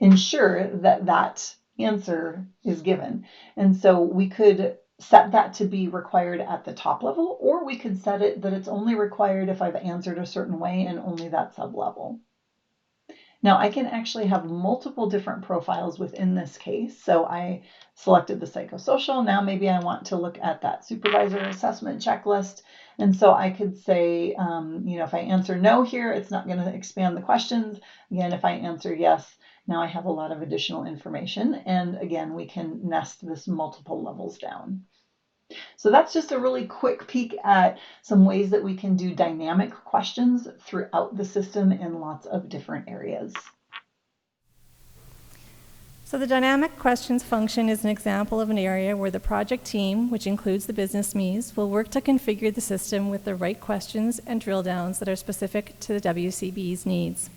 ensure that that answer is given. And so we could set that to be required at the top level, or we could set it that it's only required if I've answered a certain way and only that sub-level. Now I can actually have multiple different profiles within this case. So I selected the psychosocial. Now maybe I want to look at that supervisor assessment checklist. And so I could say, if I answer no here, it's not going to expand the questions. Again, if I answer yes, now I have a lot of additional information. And again, we can nest this multiple levels down. So that's just a really quick peek at some ways that we can do dynamic questions throughout the system in lots of different areas. So the dynamic questions function is an example of an area where the project team, which includes the business me's, will work to configure the system with the right questions and drill downs that are specific to the WCB's needs.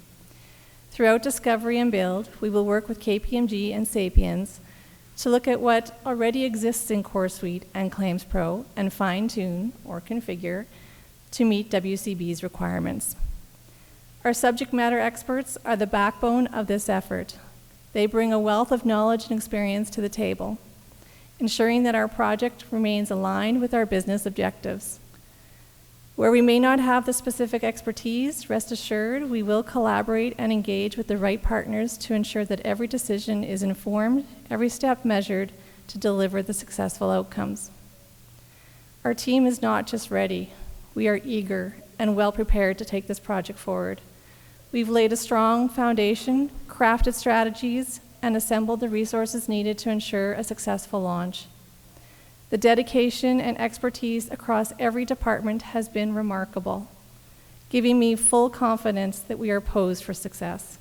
Throughout discovery and build, we will work with KPMG and Sapiens to look at what already exists in CoreSuite and Claims Pro and fine-tune or configure to meet WCB's requirements. Our subject matter experts are the backbone of this effort. They bring a wealth of knowledge and experience to the table, ensuring that our project remains aligned with our business objectives. Where we may not have the specific expertise, rest assured we will collaborate and engage with the right partners to ensure that every decision is informed, every step measured to deliver the successful outcomes. Our team is not just ready, we are eager and well prepared to take this project forward. We've laid a strong foundation, crafted strategies, and assembled the resources needed to ensure a successful launch. The dedication and expertise across every department has been remarkable, giving me full confidence that we are posed for success.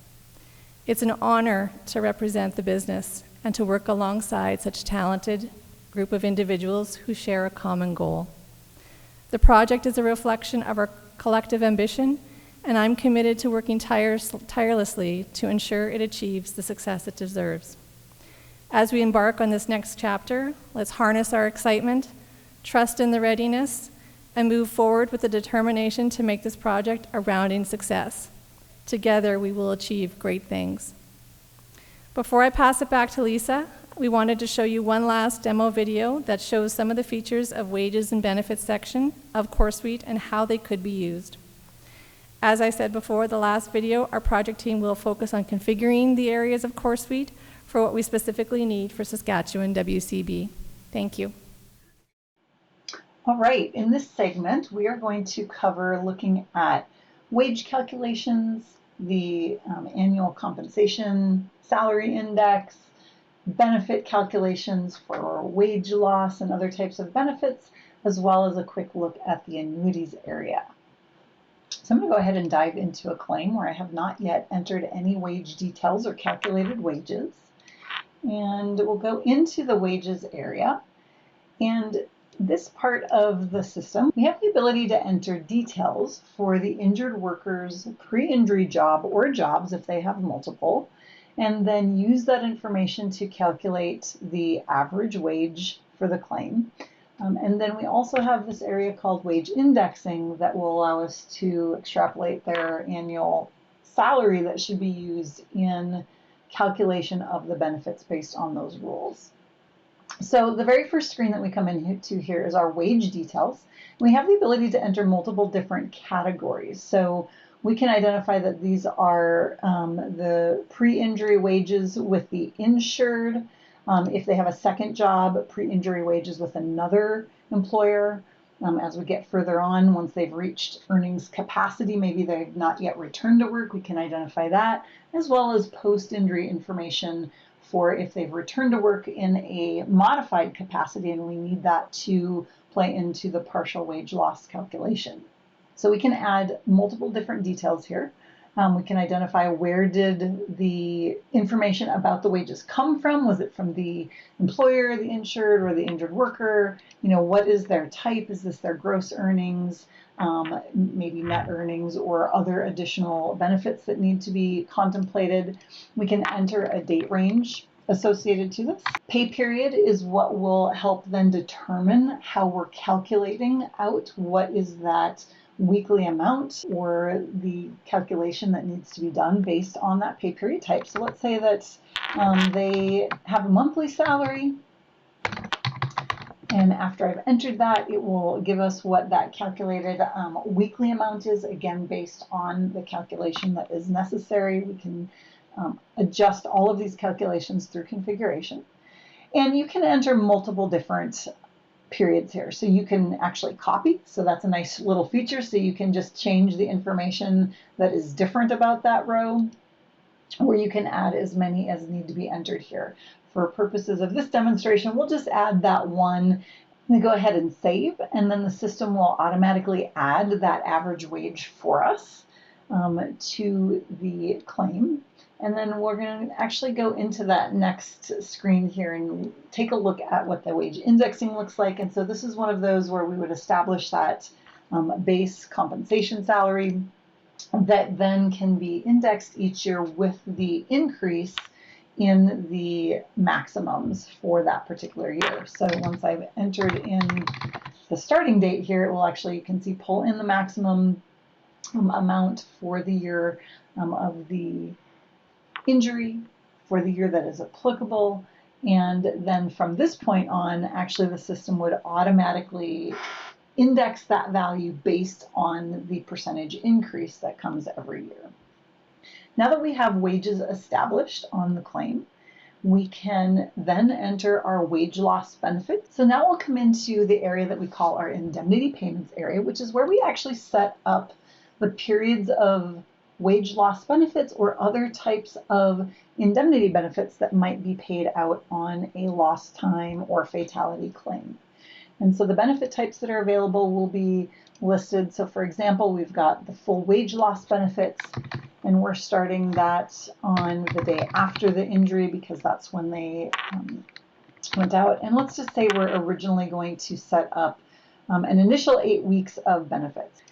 It's an honor to represent the business and to work alongside such a talented group of individuals who share a common goal. The project is a reflection of our collective ambition, and I'm committed to working tirelessly to ensure it achieves the success it deserves. As we embark on this next chapter, let's harness our excitement, trust in the readiness, and move forward with the determination to make this project a rounding success. Together, we will achieve great things. Before I pass it back to Lisa, we wanted to show you one last demo video that shows some of the features of wages and benefits section of CoreSuite and how they could be used. As I said before, the last video, our project team will focus on configuring the areas of CoreSuite for what we specifically need for Saskatchewan WCB. Thank you. All right, in this segment, we are going to cover looking at wage calculations, the annual compensation salary index, benefit calculations for wage loss and other types of benefits, as well as a quick look at the annuities area. So I'm going to go ahead and dive into a claim where I have not yet entered any wage details or calculated wages. And we'll go into the wages area. And this part of the system, we have the ability to enter details for the injured worker's pre-injury job or jobs if they have multiple, and then use that information to calculate the average wage for the claim. And then we also have this area called wage indexing that will allow us to extrapolate their annual salary that should be used in calculation of the benefits based on those rules. So the very first screen that we come into here is our wage details. We have the ability to enter multiple different categories. So we can identify that these are the pre-injury wages with the insured. If they have a second job, pre-injury wages with another employer. As we get further on, once they've reached earnings capacity, maybe they've not yet returned to work, we can identify that, as well as post-injury information for if they've returned to work in a modified capacity, and we need that to play into the partial wage loss calculation. So we can add multiple different details here. We can identify where did the information about the wages come from? Was it from the employer, the insured, or the injured worker? What is their type? Is this their gross earnings, maybe net earnings, or other additional benefits that need to be contemplated? We can enter a date range associated to this. Pay period is what will help then determine how we're calculating out what is that weekly amount or the calculation that needs to be done based on that pay period type. So let's say that they have a monthly salary, and after I've entered that, it will give us what that calculated weekly amount is, again based on the calculation that is necessary. We can adjust all of these calculations through configuration, and you can enter multiple different periods here. So you can actually copy. So that's a nice little feature. So you can just change the information that is different about that row, or you can add as many as need to be entered here. For purposes of this demonstration, we'll just add that one. We go ahead and save, and then the system will automatically add that average wage for us to the claim. And then we're going to actually go into that next screen here and take a look at what the wage indexing looks like. And so this is one of those where we would establish that base compensation salary that then can be indexed each year with the increase in the maximums for that particular year. So once I've entered in the starting date here, it will actually, you can see, pull in the maximum amount for the year of the injury, for the year that is applicable, and then from this point on, actually the system would automatically index that value based on the percentage increase that comes every year. Now that we have wages established on the claim, we can then enter our wage loss benefit. So now we'll come into the area that we call our indemnity payments area, which is where we actually set up the periods of wage loss benefits or other types of indemnity benefits that might be paid out on a lost time or fatality claim. And so the benefit types that are available will be listed. So for example, we've got the full wage loss benefits, and we're starting that on the day after the injury because that's when they went out. And let's just say we're originally going to set up an initial 8 weeks of benefits.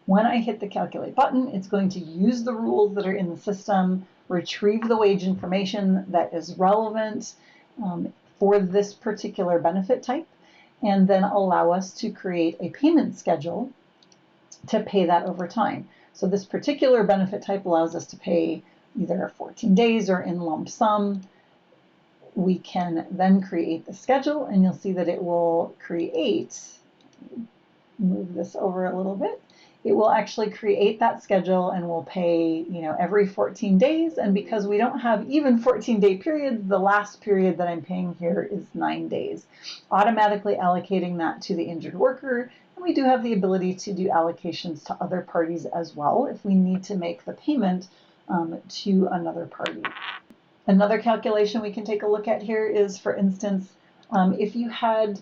When I hit the calculate button, it's going to use the rules that are in the system, retrieve the wage information that is relevant for this particular benefit type, and then allow us to create a payment schedule to pay that over time. So this particular benefit type allows us to pay either 14 days or in lump sum. We can then create the schedule, and you'll see that it will create, move this over a little bit, it will actually create that schedule and we'll pay, every 14 days. And because we don't have even 14-day periods, the last period that I'm paying here is 9 days, automatically allocating that to the injured worker. And we do have the ability to do allocations to other parties as well if we need to make the payment to another party. Another calculation we can take a look at here is, for instance, if you had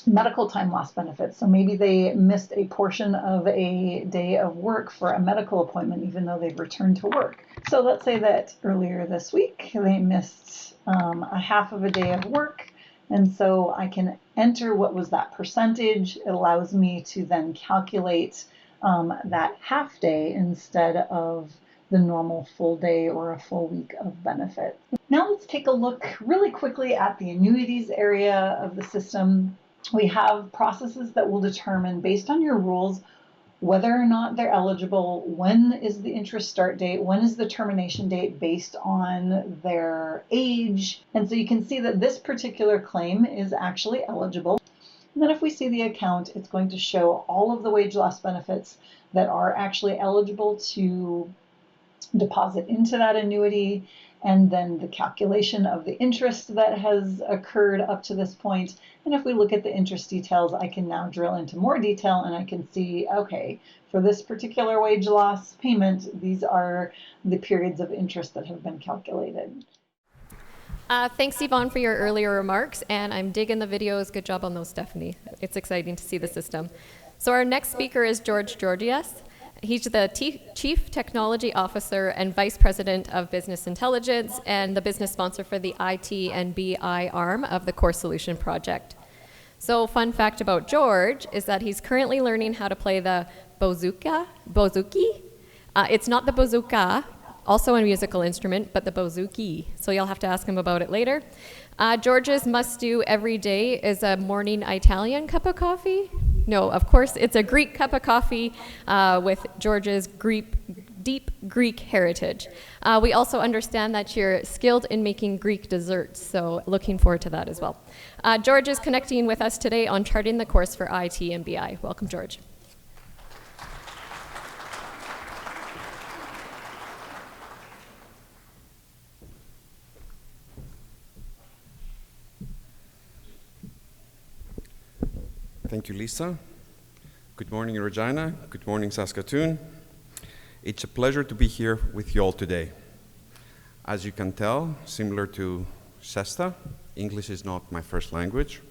medical time loss benefits. So maybe they missed a portion of a day of work for a medical appointment, even though they've returned to work. So let's say that earlier this week, they missed a half of a day of work. And so I can enter what was that percentage. It allows me to then calculate that half day instead of the normal full day or a full week of benefit. Now let's take a look really quickly at the annuities area of the system. We have processes that will determine, based on your rules, whether or not they're eligible, when is the interest start date, when is the termination date based on their age. And so you can see that this particular claim is actually eligible. And then if we see the account, it's going to show all of the wage loss benefits that are actually eligible to deposit into that annuity, and then the calculation of the interest that has occurred up to this point. And if we look at the interest details, I can now drill into more detail and I can see, okay, for this particular wage loss payment, these are the periods of interest that have been calculated. Thanks, Yvonne, for your earlier remarks, and I'm digging the videos. Good job on those, Stephanie. It's exciting to see the system. So our next speaker is George Georgias. He's the Chief Technology Officer and Vice President of Business Intelligence and the business sponsor for the IT and BI arm of the Core Solution Project. So fun fact about George is that he's currently learning how to play the bouzouki. It's not the bazooka, also a musical instrument, but the bouzouki. So you'll have to ask him about it later. George's must-do every day is a morning Italian cup of coffee. No, of course, it's a Greek cup of coffee with George's deep Greek heritage. We also understand that you're skilled in making Greek desserts, so looking forward to that as well. George is connecting with us today on charting the course for IT and BI. Welcome, George. Thank you, Lisa. Good morning, Regina. Good morning, Saskatoon. It's a pleasure to be here with you all today. As you can tell, similar to Shasta, English is not my first language,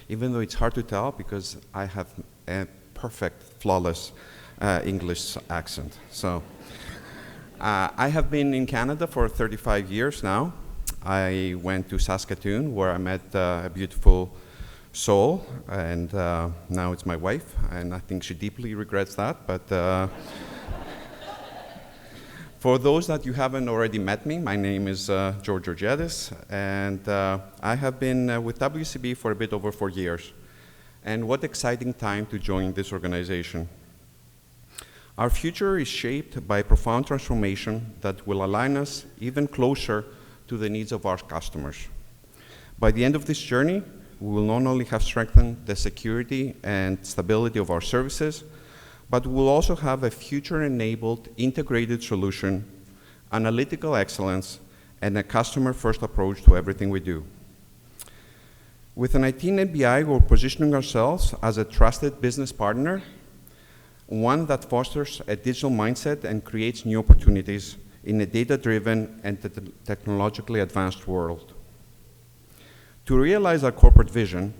even though it's hard to tell because I have a perfect, flawless English accent. So I have been in Canada for 35 years now. I went to Saskatoon where I met a beautiful soul, and now it's my wife, and I think she deeply regrets that, but for those that you haven't already met me, my name is George Georgiadis, and I have been with WCB for a bit over 4 years. And what exciting time to join this organization. Our future is shaped by profound transformation that will align us even closer to the needs of our customers. By the end of this journey, we will not only have strengthened the security and stability of our services, but we will also have a future-enabled integrated solution, analytical excellence, and a customer-first approach to everything we do. With an IT and BI, we're positioning ourselves as a trusted business partner, one that fosters a digital mindset and creates new opportunities in a data-driven and technologically advanced world. To realize our corporate vision,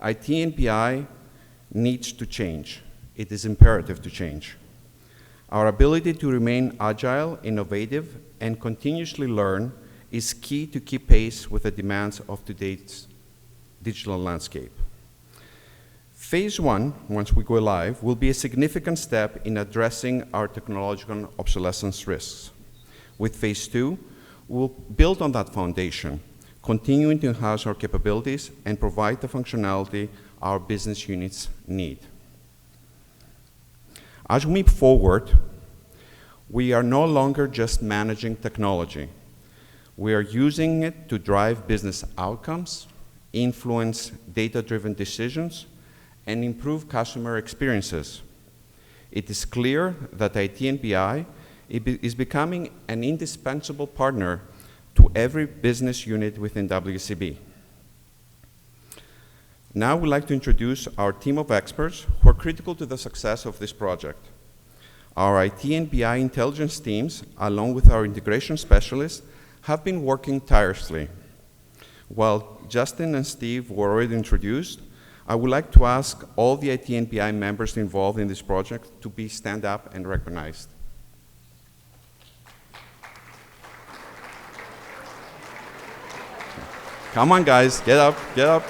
IT and BI needs to change. It is imperative to change. Our ability to remain agile, innovative, and continuously learn is key to keep pace with the demands of today's digital landscape. Phase one, once we go live, will be a significant step in addressing our technological obsolescence risks. With phase two, we'll build on that foundation, continuing to enhance our capabilities and provide the functionality our business units need. As we move forward, we are no longer just managing technology. We are using it to drive business outcomes, influence data-driven decisions, and improve customer experiences. It is clear that IT and BI is becoming an indispensable partner to every business unit within WCB. Now we'd like to introduce our team of experts who are critical to the success of this project. Our IT and BI intelligence teams, along with our integration specialists, have been working tirelessly. While Justin and Steve were already introduced, I would like to ask all the IT and BI members involved in this project to stand up and recognized. Come on, guys, get up, get up.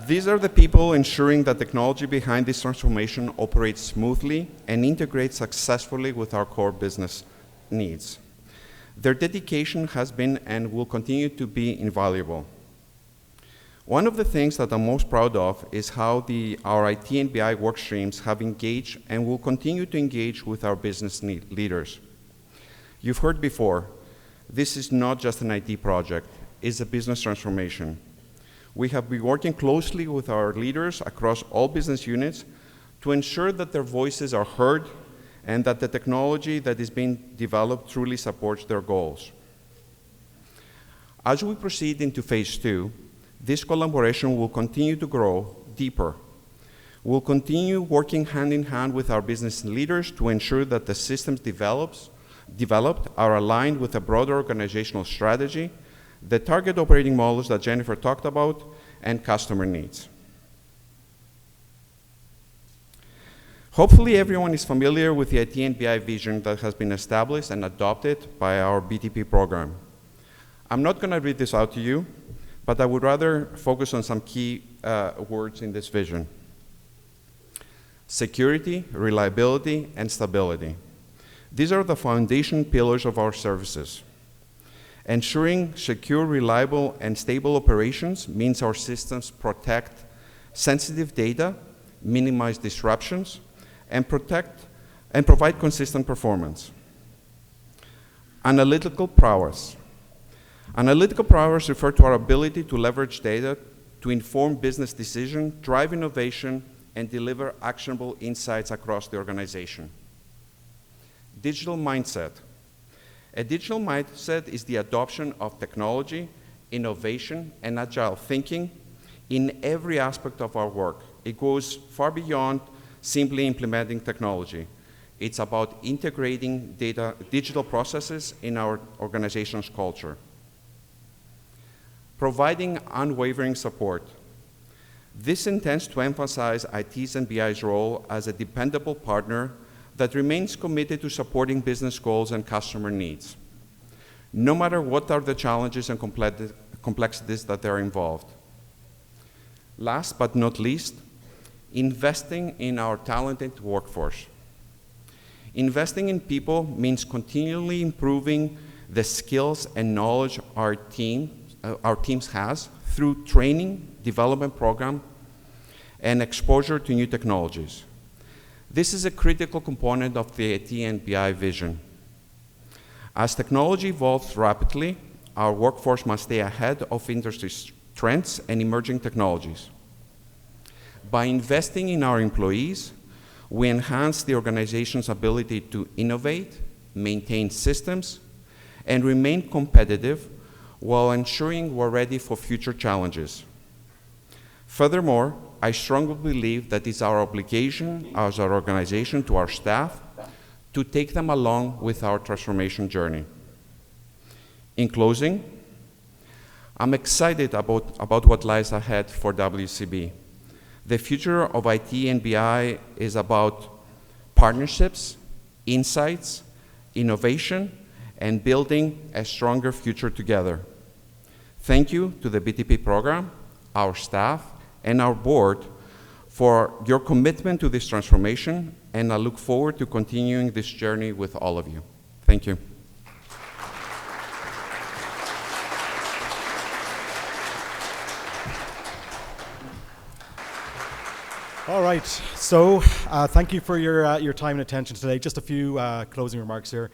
These are the people ensuring that technology behind this transformation operates smoothly and integrates successfully with our core business needs. Their dedication has been and will continue to be invaluable. One of the things that I'm most proud of is how our IT and BI work streams have engaged and will continue to engage with our business leaders. You've heard before, this is not just an IT project, it's a business transformation. We have been working closely with our leaders across all business units to ensure that their voices are heard and that the technology that is being developed truly supports their goals. As we proceed into phase two, this collaboration will continue to grow deeper. We'll continue working hand in hand with our business leaders to ensure that the systems developed are aligned with a broader organizational strategy, the target operating models that Jennifer talked about, and customer needs. Hopefully everyone is familiar with the IT and BI vision that has been established and adopted by our BTP program. I'm not going to read this out to you, but I would rather focus on some key words in this vision. Security, reliability, and stability. These are the foundation pillars of our services. Ensuring secure, reliable, and stable operations means our systems protect sensitive data, minimize disruptions, and provide consistent performance. Analytical prowess. Analytical prowess refers to our ability to leverage data to inform business decisions, drive innovation, and deliver actionable insights across the organization. Digital mindset. A digital mindset is the adoption of technology, innovation, and agile thinking in every aspect of our work. It goes far beyond simply implementing technology. It's about integrating digital processes in our organization's culture. Providing unwavering support. This intends to emphasize IT's and BI's role as a dependable partner that remains committed to supporting business goals and customer needs, no matter what are the challenges and complexities that are involved. Last but not least, investing in our talented workforce. Investing in people means continually improving the skills and knowledge our teams has through training, development program, and exposure to new technologies. This is a critical component of the IT and BI vision. As technology evolves rapidly, our workforce must stay ahead of industry trends and emerging technologies. By investing in our employees, we enhance the organization's ability to innovate, maintain systems, and remain competitive while ensuring we're ready for future challenges. Furthermore, I strongly believe that it's our obligation as our organization to our staff to take them along with our transformation journey. In closing, I'm excited about what lies ahead for WCB. The future of IT and BI is about partnerships, insights, innovation, and building a stronger future together. Thank you to the BTP program, our staff, and our board for your commitment to this transformation, and I look forward to continuing this journey with all of you. Thank you. All right, so thank you for your time and attention today. Just a few closing remarks here.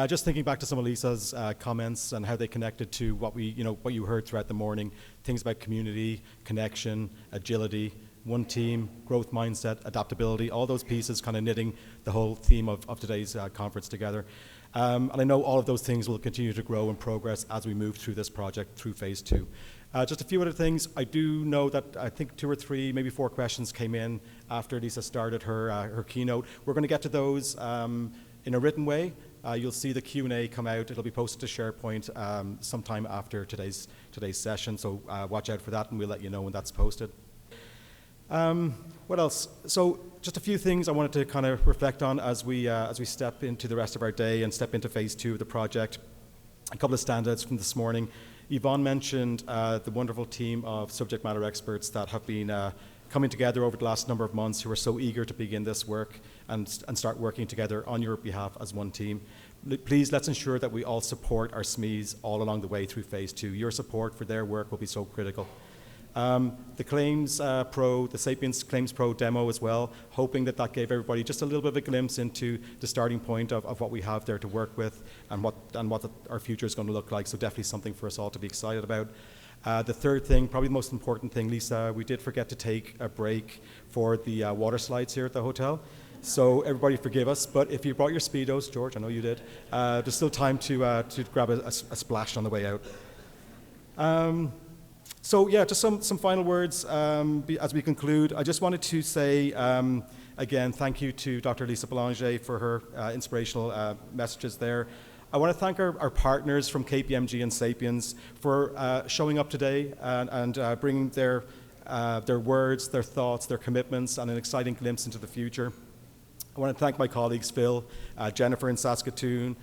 Just thinking back to some of Lisa's comments and how they connected to what you heard throughout the morning, things about community, connection, agility, one team, growth mindset, adaptability, all those pieces kind of knitting the whole theme of today's conference together. And I know all of those things will continue to grow and progress as we move through this project, through phase 2. Just a few other things. I do know that I think 2 or 3, maybe 4 questions came in after Lisa started her keynote. We're going to get to those in a written way. You'll see the Q&A come out. It'll be posted to SharePoint sometime after today's session, so watch out for that, and we'll let you know when that's posted. What else? So just a few things I wanted to kind of reflect on as we step into the rest of our day and step into phase 2 of the project. A couple of standouts from this morning. Yvonne mentioned the wonderful team of subject matter experts that have been coming together over the last number of months, who are so eager to begin this work and start working together on your behalf as one team. Please, let's ensure that we all support our SMEs all along the way through phase 2. Your support for their work will be so critical. The Claims Pro, the Sapiens Claims Pro demo as well, hoping that gave everybody just a little bit of a glimpse into the starting point of what we have there to work with and what our future is going to look like. So definitely something for us all to be excited about. The third thing, probably the most important thing, Lisa, we did forget to take a break for the water slides here at the hotel. So everybody forgive us, but if you brought your Speedos, George, I know you did, there's still time to grab a splash on the way out. So yeah, just some final words as we conclude. I just wanted to say, again, thank you to Dr. Lisa Boulanger for her inspirational messages there. I want to thank our partners from KPMG and Sapiens for showing up today and bringing their words, their thoughts, their commitments, and an exciting glimpse into the future. I want to thank my colleagues Phil, Jennifer in Saskatoon,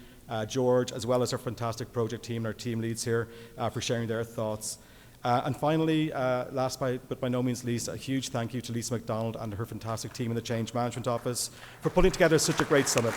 George, as well as our fantastic project team and our team leads here for sharing their thoughts. And finally, last but by no means least, a huge thank you to Lisa McDonald and her fantastic team in the Change Management Office for putting together such a great summit.